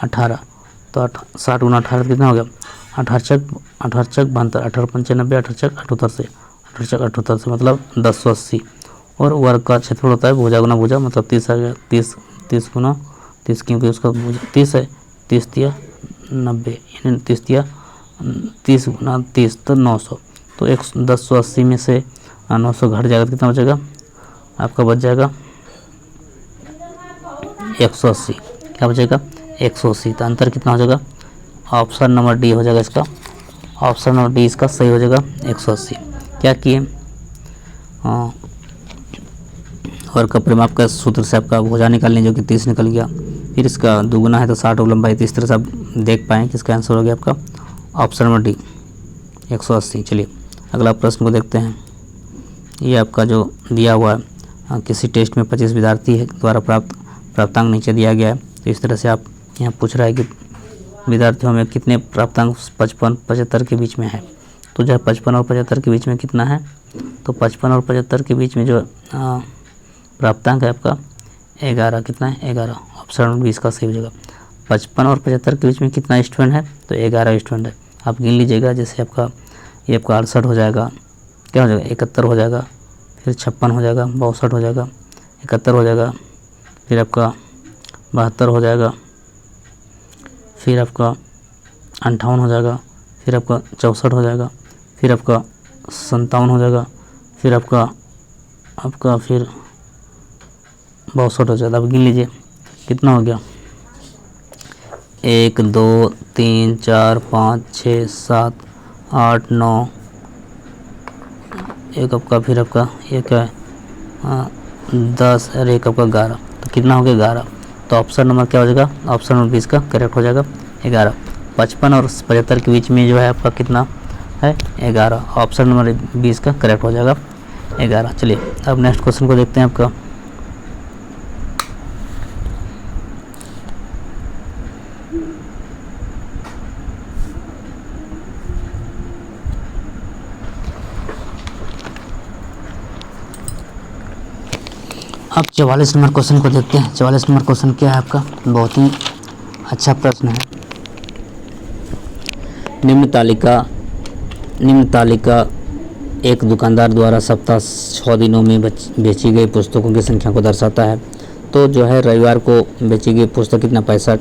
18। तो 60 × 18 कितना हो गया? 18 चक 72, 18 × 95, 18 चक 78 से 18 से मतलब 1080। और वर्ग का क्षेत्रफल होता है भुजा गुना भुजा, मतलब 30 आ गया। 30 × 30 क्योंकि उसका भुजा 30 है। 30 तिया 90 यानी 30 तिया 30 × 30 तो 900। तो 1080 में से 900 घट जाएगा तो कितना बचेगा? आपका बच जाएगा 180। क्या बचेगा? 180। तो अंतर कितना हो जाएगा? ऑप्शन नंबर डी हो जाएगा इसका। ऑप्शन नंबर डी इसका सही हो जाएगा 180। क्या किए? वर्ग का परिमाप का सूत्र से आपका भुजा निकालने जो कि 30 निकल गया। फिर इसका दोगुना है तो 60 और लंबाई। तो इस तरह से आप देख पाएँ कि इसका आंसर हो गया आपका ऑप्शन नंबर डी 180। चलिए अगला प्रश्न को देखते हैं। ये आपका जो दिया हुआ है किसी टेस्ट में 25 विद्यार्थी द्वारा प्राप्तांक नीचे दिया गया है। तो इस तरह से आप यहाँ पूछ रहा है कि विद्यार्थियों में कितने प्राप्तांक 55-75 के बीच में है। तो जो है 55 और 75 के बीच में कितना है? तो 55 और 75 के बीच में जो प्राप्तांक है आपका 11। कितना है? 11। ऑप्शन 20 का सही हो जाएगा। 55 और 75 के बीच में कितना स्टूडेंट है? तो 11 स्टूडेंट है। आप गिन लीजिएगा। जैसे आपका ये आपका 68 हो जाएगा, क्या हो जाएगा? 71 हो जाएगा, फिर 56 हो जाएगा, 62 हो जाएगा, 71 हो जाएगा, फिर आपका 72 हो जाएगा, फिर आपका 58 हो जाएगा, फिर आपका 64 हो जाएगा, फिर आपका 57 हो जाएगा, फिर आपका फिर 62 हो जाएगा। अब गिन लीजिए कितना हो गया? 1 2 3 4 5 6 7 8 9 एक आपका, फिर आपका ये क्या है 10 और एक आपका 11। तो कितना हो गया? 11। तो ऑप्शन नंबर क्या हो जाएगा? ऑप्शन नंबर 20 का करेक्ट हो जाएगा 11। 55 और 75 के बीच में जो है आपका कितना है? 11। ऑप्शन नंबर 20 का करेक्ट हो जाएगा 11। चलिए अब नेक्स्ट क्वेश्चन को देखते हैं आपका। अब 44 नंबर क्वेश्चन को देखते हैं। 44 नंबर क्वेश्चन क्या है आपका? बहुत ही अच्छा प्रश्न है। निम्न तालिका एक दुकानदार द्वारा सप्ताह 6 दिनों में बेची गई पुस्तकों की संख्या को दर्शाता है। तो जो है रविवार को बेची गई पुस्तक कितना 65,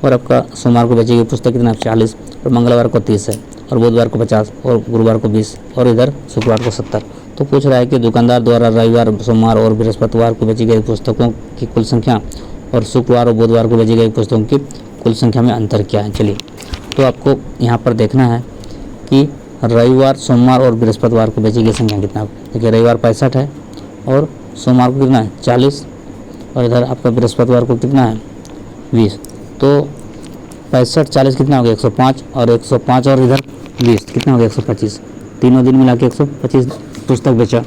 और आपका सोमवार को बेची गई पुस्तक कितना 40, और मंगलवार को 30 है, और बुधवार को 50, और गुरुवार को 20, और इधर शुक्रवार को 70। तो पूछ रहा है कि दुकानदार द्वारा रविवार, सोमवार और बृहस्पतिवार को बेची गई पुस्तकों की कुल संख्या और शुक्रवार और बुधवार को बेची गई पुस्तकों की कुल संख्या में अंतर क्या है। चलिए, तो आपको यहाँ पर देखना है कि रविवार, सोमवार और बृहस्पतिवार को बेची गई संख्या कितना। देखिए, रविवार 65 है और सोमवार को कितना है 40, और इधर आपका बृहस्पतिवार को कितना है 20। तो 65 40 कितना हो गया 105, और 105 और इधर 20 कितना हो गया 125। तीनों दिन मिला के 125 पुस्तक बेचा।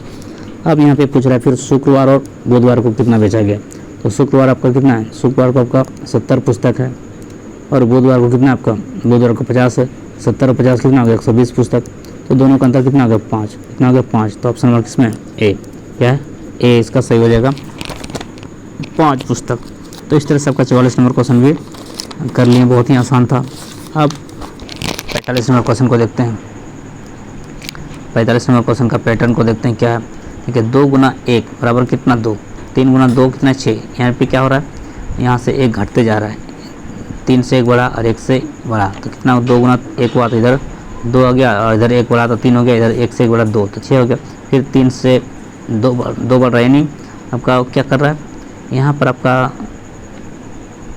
अब यहाँ पे पूछ रहा है फिर शुक्रवार और बुधवार को कितना बेचा गया। तो शुक्रवार आपका कितना है, शुक्रवार को आपका 70 पुस्तक है, और बुधवार को कितना आपका, बुधवार को 50 है। 70 और 50 कितना हो गया 120 पुस्तक। तो दोनों का अंतर कितना हो गया 5, कितना हो गया 5। तो ऑप्शन नंबर किसमें ए, क्या है ए, इसका सही हो जाएगा 5 पुस्तक। तो इस तरह से आपका 44 नंबर क्वेश्चन भी कर लिए, बहुत ही आसान था। अब 45 नंबर क्वेश्चन को देखते हैं। 45 नंबर क्वेश्चन का पैटर्न को देखते हैं क्या है। ठीक है, 2 गुना 1 बराबर कितना 2, 3 गुना 2 कितना 6। यहाँ पे क्या हो रहा है, यहाँ से 1 घटते जा रहा है, 3 से 1 बड़ा और 1 से बड़ा। तो कितना 2 गुना 1 हुआ, तो इधर 2 आ गया, और इधर 1 बड़ा तो 3 हो गया, इधर 1 से 1 बड़ा 2 तो 6 हो गया। फिर 3 से 2 बढ़ रहा है, नहीं आपका क्या कर रहा है, यहाँ पर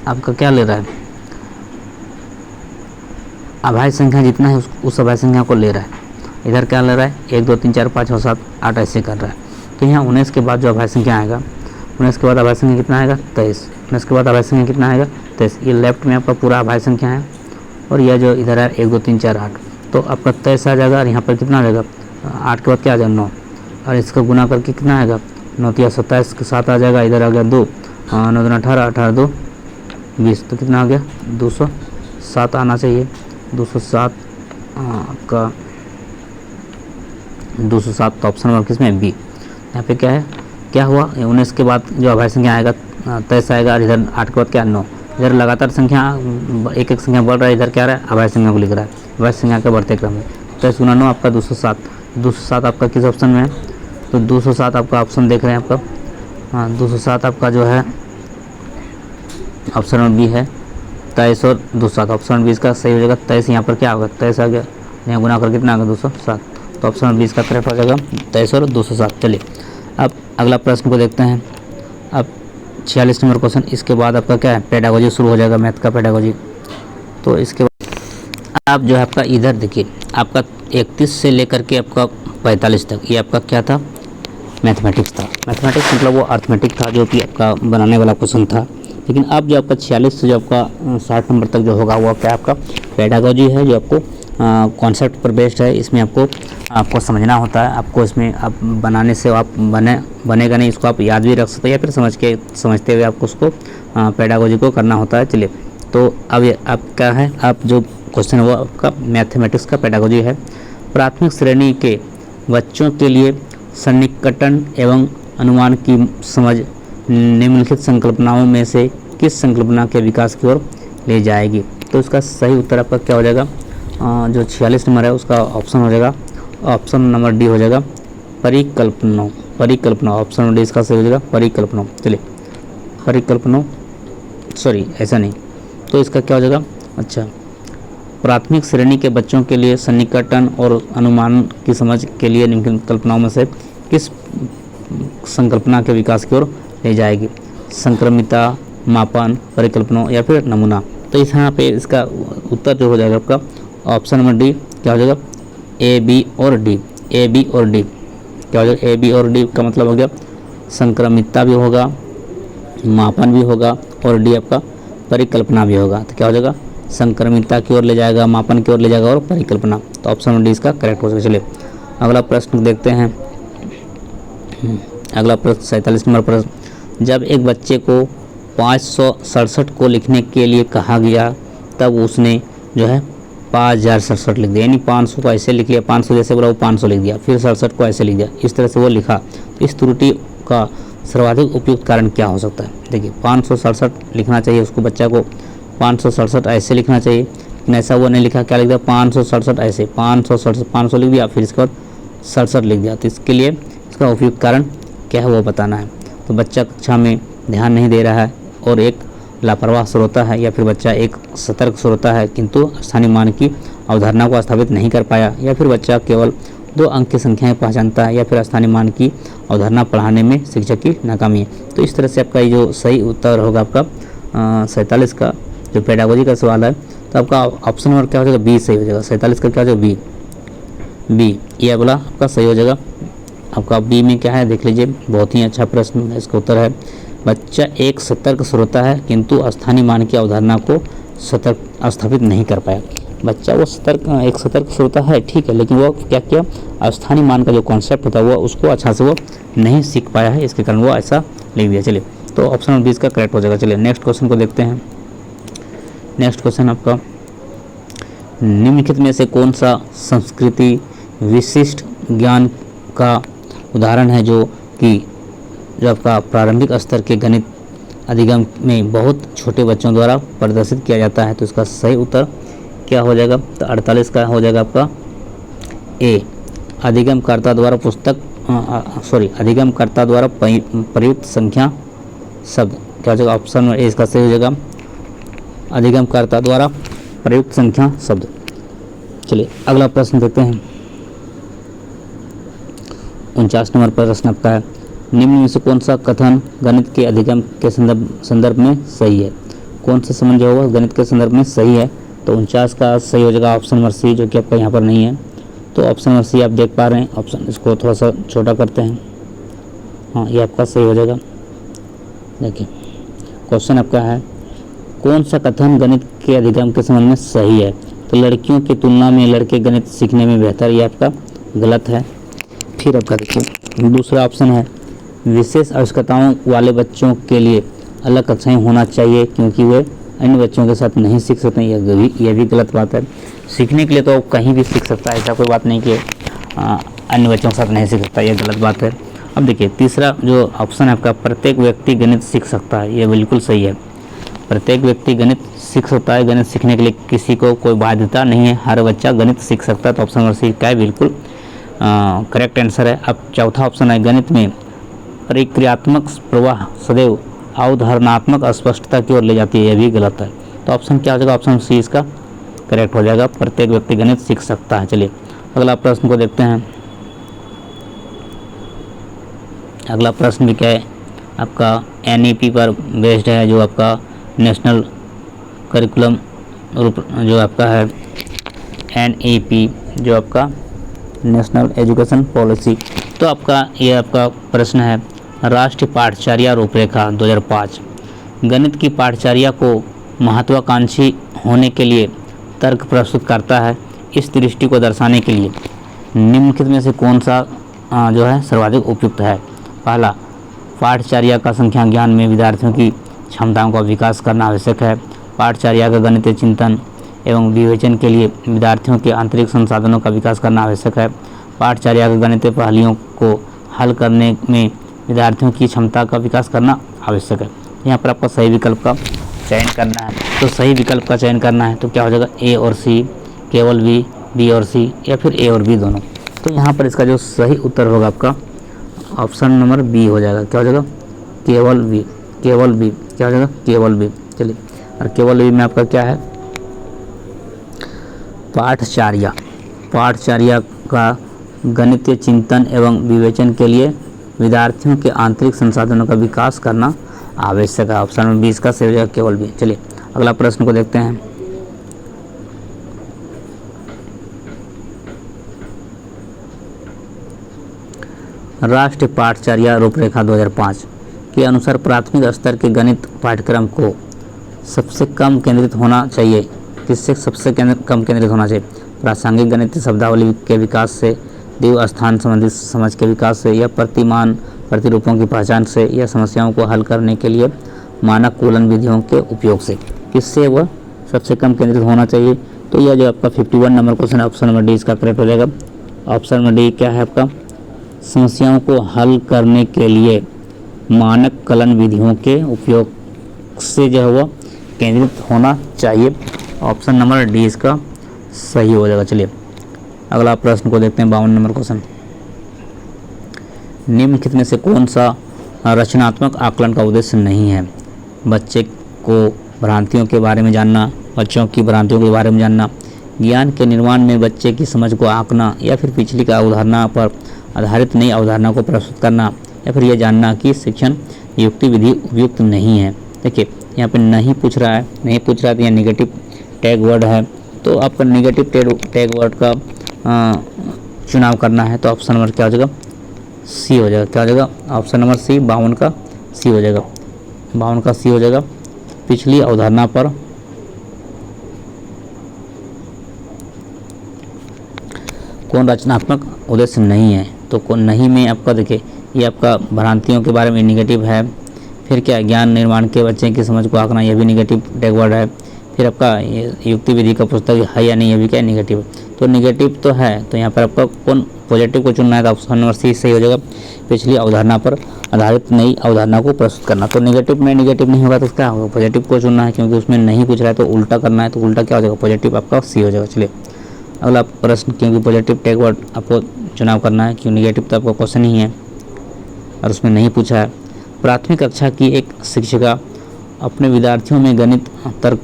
आपका क्या ले रहा है, अभाज्य संख्या जितना है उस अभाज्य संख्या को ले रहा है। इधर क्या ले रहा है 1 2 3 4 5 6 7 8 ऐसे कर रहा है। तो यहाँ 19 के बाद जो अभाज्य संख्या आएगा, 19 के बाद अभाज्य संख्या कितना आएगा 23, 19 के बाद अभाज्य संख्या कितना आएगा 23। ये लेफ्ट में आपका पूरा अभाज्य संख्या है, और यह जो इधर है 1 2 3 4 8, तो आपका 23 आ जाएगा। और यहाँ पर कितना आ जाएगा 8 के बाद क्या आ जाएगा 9, और इसका गुना करके कितना आएगा 9 या 27 के साथ आ जाएगा। इधर आ गया 2, 9 2 18, 18 2 20, तो कितना आ गया 207 आना चाहिए। 207 आपका 207। तो ऑप्शन नंबर किसमें बी। यहाँ पे क्या है, क्या हुआ 19 के बाद जो अभाज्य संख्या आएगा 23 आएगा, और इधर 8 के बाद क्या 9। इधर लगातार संख्या एक संख्या बढ़ रहा है, इधर क्या रहा है अभाज्य संख्या को लिख रहा है, अभाज्य संख्या के बढ़ते क्रम में। 23 गुना 9 आपका 207। 207 आपका किस ऑप्शन में है, तो 207 आपका ऑप्शन देख रहे हैं आपका, हाँ 207 आपका जो है ऑप्शन नंबर बी है। 23 और 207 ऑप्शन 20 का सही हो जाएगा। 23 यहाँ पर क्या होगा 23 आ गया, यहाँ गुना कर कितना आ गया 207। तो ऑप्शन नंबर 20 का करेक्ट हो जाएगा 23 और 207। चलिए, अब अगला प्रश्न को देखते हैं। अब 46 नंबर क्वेश्चन, इसके बाद आपका क्या है पेडागोजी शुरू हो जाएगा, मैथ का पेडागोजी। तो इसके बाद आप जो है आपका इधर देखिए, आपका 31 से लेकर के आपका 45 तक ये आपका क्या था मैथमेटिक्स था। मैथमेटिक्स मतलब वो अर्थमेटिक था जो कि आपका बनाने वाला क्वेश्चन था। लेकिन अब जो आपका 46 से जो आपका 60 नंबर तक जो होगा वो क्या आपका पेडागोजी है, जो आपको कॉन्सेप्ट पर बेस्ड है। इसमें आपको समझना होता है, आपको इसमें आप बनाने से आप बनेगा नहीं, इसको आप याद भी रख सकते हैं या फिर समझते हुए आपको उसको पेडागोजी को करना होता है। चलिए, तो अब ये आप क्या है, आप जो क्वेश्चन है वो आपका मैथमेटिक्स का पेडागोजी है। प्राथमिक श्रेणी के बच्चों के लिए सन्निकटन एवं अनुमान की समझ निम्नलिखित संकल्पनाओं में से किस संकल्पना के विकास की ओर ले जाएगी। तो इसका सही उत्तर आपका क्या हो जाएगा, जो 46 नंबर है उसका ऑप्शन हो जाएगा, ऑप्शन नंबर डी हो जाएगा परिकल्पना। ऑप्शन नंबर डी इसका सही हो जाएगा परिकल्पना। चलिए, परिकल्पना सॉरी ऐसा नहीं, तो इसका क्या हो जाएगा, अच्छा प्राथमिक श्रेणी के बच्चों के लिए सन्निकटन और अनुमान की समझ के लिए निम्नलिखित कल्पनाओं में से किस संकल्पना के विकास की ओर ले जाएगी। संक्रमिता, मापन, परिकल्पना या फिर नमूना। तो इस यहाँ पे इसका उत्तर जो हो जाएगा आपका ऑप्शन नंबर डी क्या हो जाएगा ए बी और डी। ए बी और डी क्या हो जाएगा, ए बी और डी का मतलब हो गया संक्रमिता भी होगा, मापन भी होगा और डी आपका परिकल्पना भी होगा। तो क्या हो जाएगा संक्रमिता की ओर ले जाएगा, मापन की ओर ले जाएगा और परिकल्पना। तो ऑप्शन नंबर डी इसका करेक्ट हो जाएगा। चलिए, अगला प्रश्न देखते हैं। अगला प्रश्न 47 नंबर प्रश्न, जब एक बच्चे को 567 को लिखने के लिए कहा गया तब उसने जो है 5067 लिख दिया, यानी 500 को ऐसे लिख लिया, 500 जैसे बोला वो 500 लिख दिया, फिर 67 को ऐसे लिख दिया, इस तरह से वो लिखा। इस त्रुटि का सर्वाधिक उपयुक्त कारण क्या हो सकता है। देखिए 567 लिखना चाहिए उसको, बच्चा को 567 ऐसे लिखना चाहिए, लेकिन ऐसा वो नहीं लिखा, क्या लिख दिया 567 ऐसे, 567 500 लिख दिया, फिर इसके बाद 67 लिख दिया। तो इसके लिए इसका उपयुक्त कारण क्या है वो बताना है। तो बच्चा कक्षा में ध्यान नहीं दे रहा है और एक लापरवाह श्रोता है, या फिर बच्चा एक सतर्क श्रोता है किंतु स्थानीय मान की अवधारणा को स्थापित नहीं कर पाया, या फिर बच्चा केवल 2 अंक की संख्याएं पहचानता है, या फिर स्थानीय मान की अवधारणा पढ़ाने में शिक्षक की नाकामी है। तो इस तरह से आपका ये जो सही उत्तर होगा आपका 47 का जो पेडागोजी का सवाल है, तो आपका ऑप्शन नंबर क्या हो जाएगा, बी सही हो जाएगा। 47 का क्या हो जाएगा, बी ये वाला आपका सही हो जाएगा। आपका बी में क्या है देख लीजिए, बहुत ही अच्छा प्रश्न, इसका उत्तर है बच्चा एक सतर्क श्रोता है किंतु स्थानीय मान की अवधारणा को स्थापित नहीं कर पाया। बच्चा वो एक सतर्क श्रोता है, ठीक है, लेकिन वो क्या किया, स्थानीय मान का जो कॉन्सेप्ट होता है वो उसको अच्छा से वो नहीं सीख पाया है, इसके कारण वो ऐसा लिख दिया। चलिए, तो ऑप्शन नंबर 20 का करेक्ट हो जाएगा। चलिए नेक्स्ट क्वेश्चन को देखते हैं। नेक्स्ट क्वेश्चन आपका, निम्नलिखित में से कौन सा संस्कृति विशिष्ट ज्ञान का उदाहरण है जो आपका प्रारंभिक स्तर के गणित अधिगम में बहुत छोटे बच्चों द्वारा प्रदर्शित किया जाता है। तो इसका सही उत्तर क्या हो जाएगा, तो 48 का हो जाएगा आपका ए, अधिगमकर्ता द्वारा अधिगमकर्ता द्वारा प्रयुक्त संख्या शब्द। क्या हो जाएगा, ऑप्शन नंबर ए इसका सही हो जाएगा, अधिगमकर्ता द्वारा प्रयुक्त संख्या शब्द। चलिए अगला प्रश्न देखते हैं। 49 नंबर प्रश्न आपका है, निम्न में से कौन सा कथन गणित के अधिगम के संदर्भ में सही है। कौन सा संबंध जो होगा गणित के संदर्भ में सही है, तो 49 का सही हो जाएगा ऑप्शन नंबर सी, जो कि आपका यहाँ पर नहीं है। तो ऑप्शन नंबर सी आप देख पा रहे हैं, ऑप्शन इसको थोड़ा सा छोटा करते हैं, हाँ ये आपका सही हो जाएगा। देखिए क्वेश्चन आपका है, कौन सा कथन गणित के अधिगम के संबंध में सही है। तो लड़कियों की तुलना में लड़के गणित सीखने में बेहतर, ये आपका गलत है। फिर आपका देखिए दूसरा ऑप्शन है, विशेष आवश्यकताओं वाले बच्चों के लिए अलग कक्षाएं होना चाहिए क्योंकि वे अन्य बच्चों के साथ नहीं सीख सकते। यह भी गलत बात है। सीखने के लिए तो कहीं भी सीख सकता है, ऐसा कोई बात नहीं कि अन्य बच्चों के साथ नहीं सीख सकता, यह गलत बात है। अब देखिए तीसरा जो ऑप्शन है आपका, प्रत्येक व्यक्ति गणित सीख सकता है, यह बिल्कुल सही है। प्रत्येक व्यक्ति गणित सीख सकता है, गणित सीखने के लिए किसी को कोई बाध्यता नहीं है, हर बच्चा गणित सीख सकता है। तो ऑप्शन नंबर सी का है बिल्कुल करेक्ट आंसर है। अब चौथा ऑप्शन है, गणित में प्रक्रियात्मक प्रवाह सदैव अवधारणात्मक अस्पष्टता की ओर ले जाती है, यह भी गलत है। तो ऑप्शन क्या हो जाएगा, ऑप्शन सी इसका करेक्ट हो जाएगा, प्रत्येक व्यक्ति गणित सीख सकता है। चलिए अगला प्रश्न को देखते हैं। अगला प्रश्न भी क्या है आपका, NEP पर बेस्ड है, जो आपका नेशनल करिकुलम जो आपका है NEP, जो आपका नेशनल एजुकेशन पॉलिसी। तो आपका ये आपका प्रश्न है, राष्ट्रीय पाठचर्या रूपरेखा 2005 गणित की पाठचर्या को महत्वाकांक्षी होने के लिए तर्क प्रस्तुत करता है। इस दृष्टि को दर्शाने के लिए निम्नलिखित में से कौन सा जो है सर्वाधिक उपयुक्त है। पहला, पाठचर्या का संख्या ज्ञान में विद्यार्थियों की क्षमताओं का विकास करना आवश्यक है। पाठचर्या का गणितीय चिंतन एवं विवेचन के लिए विद्यार्थियों के आंतरिक संसाधनों का विकास करना आवश्यक है। पाठचर्या के गणितीय पहेलियों को हल करने में विद्यार्थियों की क्षमता का विकास करना आवश्यक है। यहाँ पर आपका सही विकल्प का चयन करना है। तो सही विकल्प का चयन करना है तो क्या हो जाएगा, ए और सी, केवल बी और सी, या फिर ए और बी दोनों। तो यहाँ पर इसका जो सही उत्तर होगा आपका ऑप्शन नंबर बी हो जाएगा। क्या हो जाएगा, केवल बी। क्या हो जाएगा, केवल बी। चलिए, और केवल बी में आपका क्या है, पाठचर्या का गणितीय चिंतन एवं विवेचन के लिए विद्यार्थियों के आंतरिक संसाधनों का विकास करना आवश्यक है। ऑप्शन नंबर 20 का सही हो जाएगा, केवल बी। चलिए अगला प्रश्न को देखते हैं। राष्ट्रीय पाठचर्या रूपरेखा 2005 के अनुसार प्राथमिक स्तर के गणित पाठ्यक्रम को सबसे कम केंद्रित होना चाहिए। किससे सबसे कम केंद्रित होना चाहिए, प्रासंगिक गणितीय शब्दावली के विकास से, द्विव स्थान संबंधी समझ के विकास से, या प्रतिमान प्रतिरूपों की पहचान से, या समस्याओं को हल करने के लिए मानक कूलन विधियों के उपयोग से। किससे वह सबसे कम केंद्रित होना चाहिए। तो यह जो आपका 51 नंबर क्वेश्चन है, ऑप्शन नंबर डी इसका करेक्ट हो जाएगा। ऑप्शन नंबर डी क्या है आपका, समस्याओं को हल करने के लिए मानक कलन विधियों के उपयोग से जो है वह केंद्रित होना चाहिए। ऑप्शन नंबर डी इसका सही हो जाएगा। चलिए अगला प्रश्न को देखते हैं, 52 नंबर क्वेश्चन। निम्नलिखित में से कौन सा रचनात्मक आकलन का उद्देश्य नहीं है? बच्चे को भ्रांतियों के बारे में जानना, बच्चों की भ्रांतियों के बारे में जानना, ज्ञान के निर्माण में बच्चे की समझ को आंकना, या फिर पिछली का अवधारणा पर आधारित नई अवधारणा को प्रस्तुत करना, या फिर यह जानना कि शिक्षण युक्ति विधि उपयुक्त नहीं है। देखिए यहाँ पे नहीं पूछ रहा है, नहीं पूछ रहा है तो यहाँ निगेटिव टैग वर्ड है, तो आपका निगेटिव टैग वर्ड का चुनाव करना है। तो ऑप्शन नंबर क्या हो जाएगा? सी हो जाएगा। क्या हो जाएगा? ऑप्शन नंबर सी, 52 का सी हो जाएगा। 52 का सी हो जाएगा। पिछली अवधारणा पर कौन रचनात्मक उद्देश्य नहीं है? तो कौन नहीं में आपका देखिए ये आपका भ्रांतियों के बारे में निगेटिव है। फिर क्या है? ज्ञान निर्माण के बच्चे की समझ को आंकना, यह भी निगेटिव टैग वर्ड है। फिर आपका युक्ति विधि का पुस्तक है या नहीं, ये भी क्या है? निगेटिव है। तो निगेटिव तो है, तो यहाँ पर आपका कौन पॉजिटिव को चुनना है? तो ऑप्शन नंबर सी सही हो जाएगा। पिछली अवधारणा पर आधारित नई अवधारणा को प्रस्तुत करना। तो निगेटिव में निगेटिव नहीं होगा तो क्या होगा? पॉजिटिव को चुनना है, क्योंकि उसमें नहीं पूछ रहा है तो उल्टा करना है, तो उल्टा क्या हो जाएगा? पॉजिटिव आपका सी हो जाएगा। चलिए अगला प्रश्न, क्योंकि पॉजिटिव टैग वर्ड आपको चुनाव करना है, क्यों निगेटिव तो आपका क्वेश्चन ही है और उसमें नहीं पूछा है। प्राथमिक कक्षा की एक शिक्षिका अपने विद्यार्थियों में गणित, तर्क,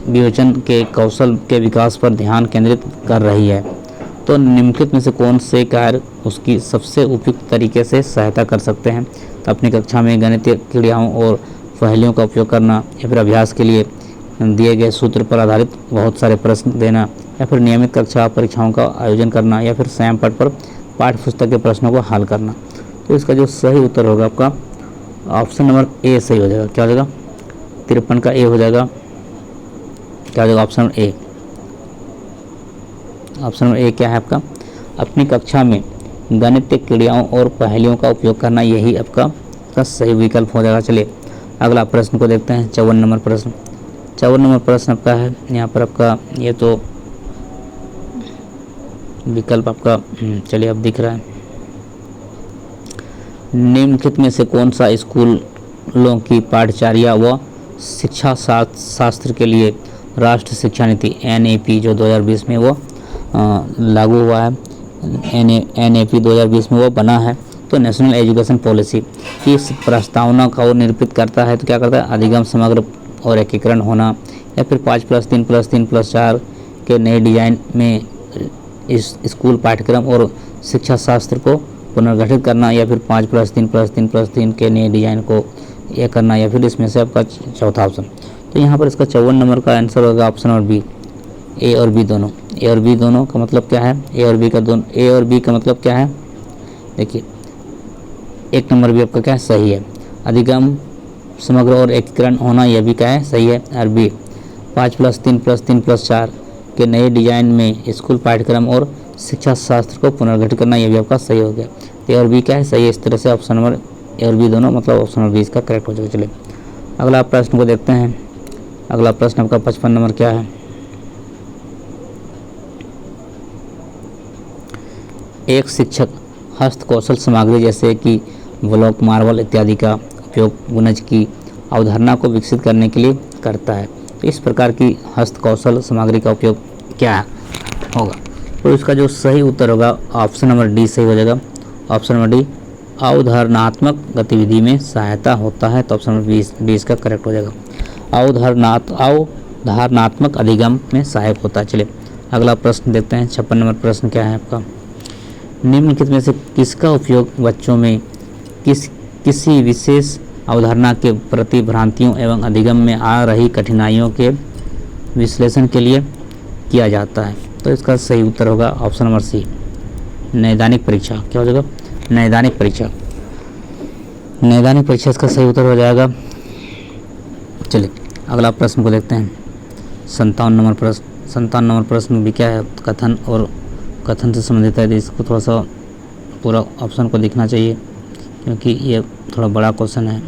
विवेचन के कौशल के विकास पर ध्यान केंद्रित कर रही है। तो निम्नलिखित में से कौन से कार्य उसकी सबसे उपयुक्त तरीके से सहायता कर सकते हैं? तो अपनी कक्षा में गणितीय क्रियाओं और पहेलियों का उपयोग करना, या फिर अभ्यास के लिए दिए गए सूत्र पर आधारित बहुत सारे प्रश्न देना, या फिर नियमित कक्षा परीक्षाओं का आयोजन करना, या फिर स्वयं पट पर पाठ्य पुस्तक के प्रश्नों को हल करना। तो इसका जो सही उत्तर होगा आपका ऑप्शन नंबर ए सही हो जाएगा। क्या हो जाएगा? 53 का ए हो जाएगा। क्या हो जाएगा? Option number A. Option number A क्या है आपका? अपनी कक्षा में गणितीय क्रियाओं और पहेलियों का उपयोग करना, यही आपका सही विकल्प हो जाएगा। चलिए अगला प्रश्न को देखते हैं। 54 नंबर प्रश्न। 54 नंबर प्रश्न आपका है, यहाँ पर आपका ये तो विकल्प आपका चलिए अब दिख रहा है। निम्नलिखित में से कौन सा स्कूलों की पाठ्यचर्या व शिक्षा शास्त्र के लिए राष्ट्रीय शिक्षा नीति NAP जो 2020 में वो लागू हुआ है, NAP 2020 में वो बना है। तो नेशनल एजुकेशन पॉलिसी की इस प्रस्तावना का वो निरूपित करता है। तो क्या करता है? अधिगम, समग्र और एकीकरण होना, या फिर 5+3+3+4 के नए डिजाइन में इस स्कूल पाठ्यक्रम और शिक्षा शास्त्र को पुनर्गठित करना, या फिर 5+3+3+3 के नए डिजाइन को यह करना, या फिर इसमें से आपका चौथा ऑप्शन। तो यहाँ पर इसका 54 नंबर का आंसर होगा ऑप्शन नंबर बी, ए और बी दोनों। ए और बी दोनों का मतलब क्या है? ए और बी का मतलब क्या है? देखिए एक नंबर भी आपका क्या है? सही है। अधिगम, समग्र और एकीकरण होना, यह भी क्या है? सही है। और बी 5+3+3+4 के नए डिजाइन में स्कूल पाठ्यक्रम और शिक्षा शास्त्र को पुनर्गठित करना, यह भी आपका सही हो गया। ए और बी क्या है? सही है। इस तरह से ऑप्शन नंबर ए और बी दोनों मतलब ऑप्शन नंबर बी इसका करेक्ट हो जाएगा। चलिए अगला प्रश्न को देखते हैं। अगला प्रश्न आपका 55 नंबर क्या है? एक शिक्षक हस्त कौशल सामग्री जैसे कि ब्लॉक, मार्बल इत्यादि का उपयोग बुनज की अवधारणा को विकसित करने के लिए करता है। तो इस प्रकार की हस्त कौशल सामग्री का उपयोग क्या होगा? तो इसका जो सही उत्तर होगा ऑप्शन नंबर डी सही हो जाएगा। ऑप्शन नंबर डी, अवधारणात्मक गतिविधि में सहायता होता है। तो ऑप्शन नंबर डी इसका करेक्ट हो जाएगा। अवधारणात्मक अधिगम में सहायक होता है। चलिए अगला प्रश्न देखते हैं। 56 नंबर प्रश्न क्या है आपका? निम्नलिखित में से किसका उपयोग बच्चों में किसी विशेष अवधारणा के प्रति भ्रांतियों एवं अधिगम में आ रही कठिनाइयों के विश्लेषण के लिए किया जाता है? तो इसका सही उत्तर होगा ऑप्शन नंबर सी, नैदानिक परीक्षा। क्या हो जाएगा? नैदानिक परीक्षा। नैदानिक परीक्षा इसका सही उत्तर हो जाएगा। चलिए अगला प्रश्न को देखते हैं। 57 नंबर प्रश्न। 57 नंबर प्रश्न भी क्या है? कथन और कथन से संबंधित है। इसको थोड़ा सा पूरा ऑप्शन को दिखना चाहिए, क्योंकि ये थोड़ा बड़ा क्वेश्चन है।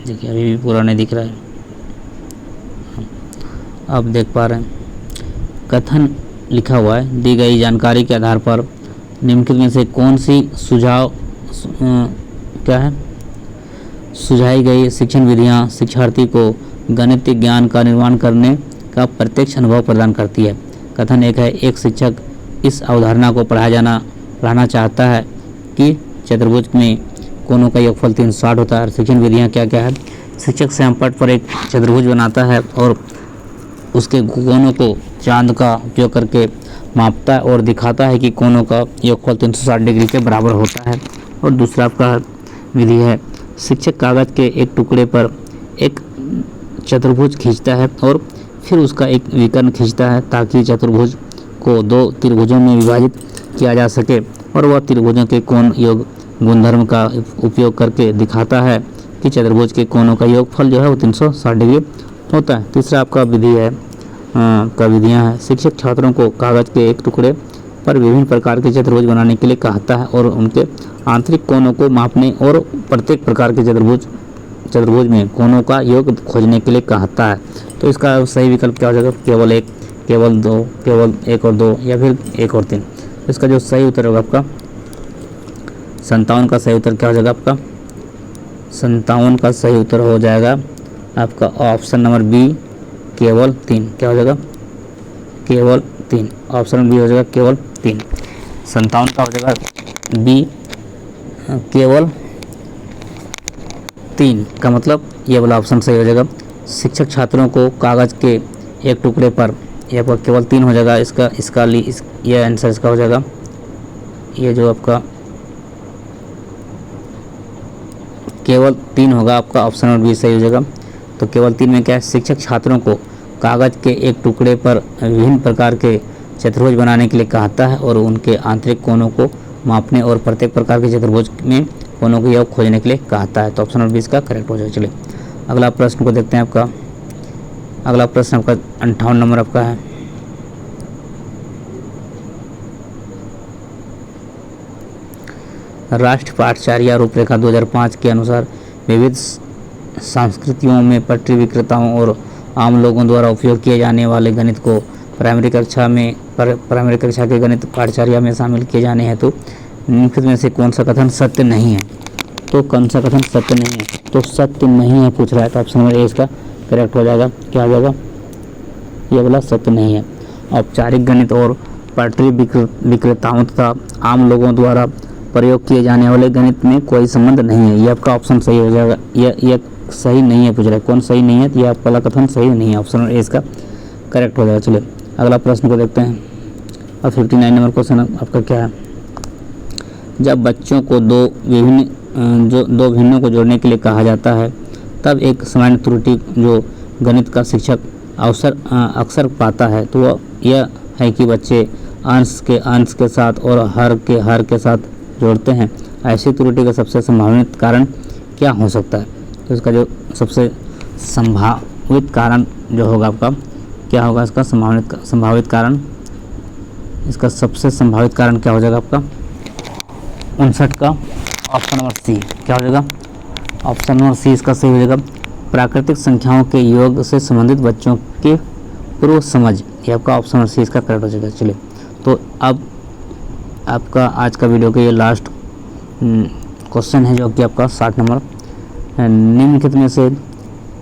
देखिए अभी भी पूरा नहीं दिख रहा है, अब देख पा रहे हैं। कथन लिखा हुआ है, दी गई जानकारी के आधार पर निम्नलिखित में से कौन सी सुझाई गई शिक्षण विधियाँ शिक्षार्थी को गणितीय ज्ञान का निर्माण करने का प्रत्यक्ष अनुभव प्रदान करती है? कथन एक है, एक शिक्षक इस अवधारणा को पढ़ाना चाहता है कि चतुर्भुज में कोनों का योगफल 360 होता है। और शिक्षण विधियाँ क्या क्या है? शिक्षक श्यामपट्ट पर एक चतुर्भुज बनाता है और उसके कोनों को चांद का उपयोग करके मापता है और दिखाता है कि कोनों का योगफल 360 डिग्री के बराबर होता है। और दूसरा आपका विधि है, शिक्षक कागज़ के एक टुकड़े पर एक चतुर्भुज खींचता है और फिर उसका एक विकर्ण खींचता है ताकि चतुर्भुज को दो त्रिभुजों में विभाजित किया जा सके, और वह त्रिभुजों के कोण योग गुणधर्म का उपयोग करके दिखाता है कि चतुर्भुज के कोणों का योगफल जो है वो 360 डिग्री होता है। तीसरा आपका विधि है का विधियाँ हैं, शिक्षक छात्रों को कागज़ के एक टुकड़े पर विभिन्न प्रकार के चतुर्भुज बनाने के लिए कहता है और उनके आंतरिक कोणों को मापने और प्रत्येक प्रकार के चतुर्भुज में कोणों का योग खोजने के लिए कहता है। तो इसका सही विकल्प क्या हो जाएगा? केवल एक, केवल दो, केवल एक और दो, या फिर एक और तीन। इसका जो सही उत्तर होगा आपका 57 का सही उत्तर क्या हो जाएगा? आपका 57 का सही उत्तर हो जाएगा आपका ऑप्शन नंबर बी, केवल 3। क्या हो जाएगा? केवल 3। ऑप्शन बी हो जाएगा केवल 3। 57 का हो जाएगा बी, केवल 3 का मतलब ये वाला ऑप्शन सही हो जाएगा। शिक्षक छात्रों को कागज़ के एक टुकड़े पर, ये आपका केवल 3 हो जाएगा। ये आंसर इसका हो जाएगा, ये जो आपका केवल 3 होगा, आपका ऑप्शन नंबर बी सही हो जाएगा। तो केवल 3 में क्या है? शिक्षक छात्रों को कागज़ के एक टुकड़े पर विभिन्न प्रकार के चतुर्भुज बनाने के लिए कहता है और उनके आंतरिक कोणों को मापने और प्रत्येक प्रकार के चतुर्भुज में कोणों का योग खोजने के लिए कहता है। तो ऑप्शन नंबर 20 का करेक्ट हो जाएगा। चलिए अगला प्रश्न को देखते हैं। आपका अगला प्रश्न आपका 58 नंबर आपका है। राष्ट्रीय पाठचर्या रूपरेखा 2005 के अनुसार विविध संस्कृतियों में पटरी विक्रेताओं और आम लोगों द्वारा उपयोग किए जाने वाले गणित को प्राइमरी कक्षा के गणित पाठचर्या में शामिल किए जाने हेतु निम्नलिखित में से कौन सा कथन सत्य नहीं है? तो कौन सा कथन सत्य नहीं है? तो सत्य नहीं है पूछ रहा है, तो ऑप्शन नंबर ए इसका करेक्ट हो जाएगा। क्या हो जाएगा? ये वाला सत्य नहीं है। औपचारिक गणित और पटरी विक्रेताओं तथा आम लोगों द्वारा प्रयोग किए जाने वाले गणित में कोई संबंध नहीं है। ये आपका ऑप्शन सही हो जाएगा। ये सही नहीं है पूछ रहा है, कौन सही नहीं है? तो ये आपका वाला कथन सही नहीं है, ऑप्शन ए इसका करेक्ट हो जाएगा। चलिए अगला प्रश्न को देखते हैं। और 59 नंबर क्वेश्चन आपका क्या है? जब बच्चों को दो भिन्नों को जोड़ने के लिए कहा जाता है तब एक सामान्य त्रुटि जो गणित का शिक्षक अक्सर पाता है तो वह यह है कि बच्चे अंश के साथ और हर के साथ जोड़ते हैं। ऐसी त्रुटि का सबसे संभावित कारण क्या हो सकता है? तो इसका जो सबसे संभावित कारण जो होगा आपका क्या होगा? इसका संभावित कारण, इसका सबसे संभावित कारण क्या हो जाएगा आपका? 59 का ऑप्शन नंबर सी। क्या हो जाएगा? ऑप्शन नंबर सी इसका सही हो जाएगा। प्राकृतिक संख्याओं के योग से संबंधित बच्चों के पूर्व समझ, ये आपका ऑप्शन नंबर सी इसका करेक्ट हो जाएगा। चलिए तो अब आपका आज का वीडियो का ये लास्ट क्वेश्चन है जो कि आपका 60 नंबर। निम्नलिखित में से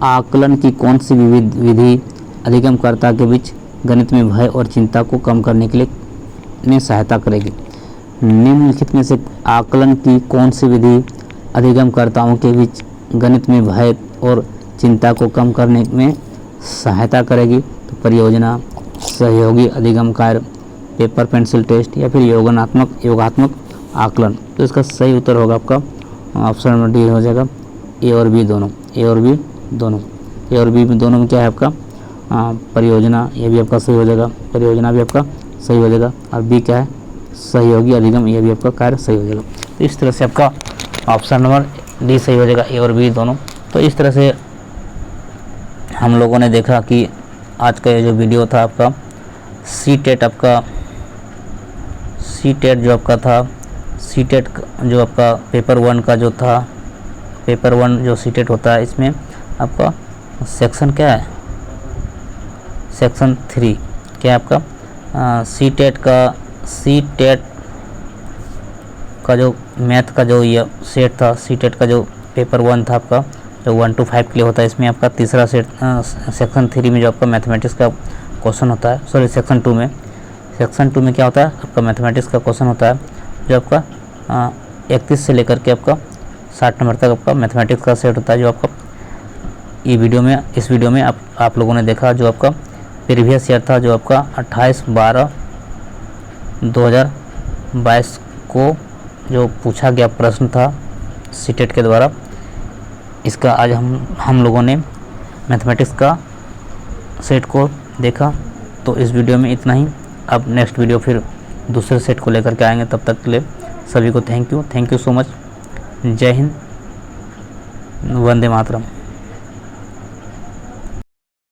आकलन की कौन सी विधि अधिगमकर्ता के बीच गणित में भय और चिंता को कम करने के लिए में सहायता करेगी? निम्नलिखित में से आकलन की कौन सी विधि अधिगमकर्ताओं के बीच गणित में भय और चिंता को कम करने में सहायता करेगी? तो परियोजना, सहयोगी अधिगम कार्य, पेपर पेंसिल टेस्ट, या फिर योगात्मक आकलन। तो इसका सही उत्तर होगा आपका ऑप्शन नंबर डी हो जाएगा, ए और बी दोनों। ए और बी दोनों में क्या है आपका? परियोजना, ये भी आपका सही हो जाएगा। परियोजना भी आपका सही हो जाएगा। और बी क्या है? सहयोगी अधिगम, ये भी आपका कार्य सही हो जाएगा। तो इस तरह से आपका ऑप्शन नंबर डी सही हो जाएगा, ए और बी दोनों। तो इस तरह से हम लोगों ने देखा कि आज का ये जो वीडियो था आपका सी-टेट जो आपका था, सी-टेट जो आपका पेपर 1 का जो था, पेपर 1 जो सी-टेट होता है इसमें आपका सेक्शन क्या है? सेक्शन 3 क्या है आपका? सी-टेट का जो मैथ का जो ये सेट था, सी-टेट का जो पेपर 1 था आपका जो 1 to 5 के लिए होता है, इसमें आपका तीसरा सेट सेक्शन 3 में जो आपका मैथमेटिक्स का क्वेश्चन होता है, सॉरी सेक्शन 2 में क्या होता है? आपका मैथमेटिक्स का क्वेश्चन होता है जो आपका 31 से लेकर के आपका 60 नंबर तक आपका मैथमेटिक्स का सेट होता है, जो आपका इस वीडियो में आप लोगों ने देखा। जो आपका प्रीवियस ईयर था, जो आपका 28/12/2022 को जो पूछा गया प्रश्न था सीटेट के द्वारा, इसका आज हम लोगों ने मैथमेटिक्स का सेट को देखा। तो इस वीडियो में इतना ही। अब नेक्स्ट वीडियो फिर दूसरे सेट को लेकर के आएंगे। तब तक के लिए सभी को थैंक यू सो मच। जय हिंद, वंदे मातरम।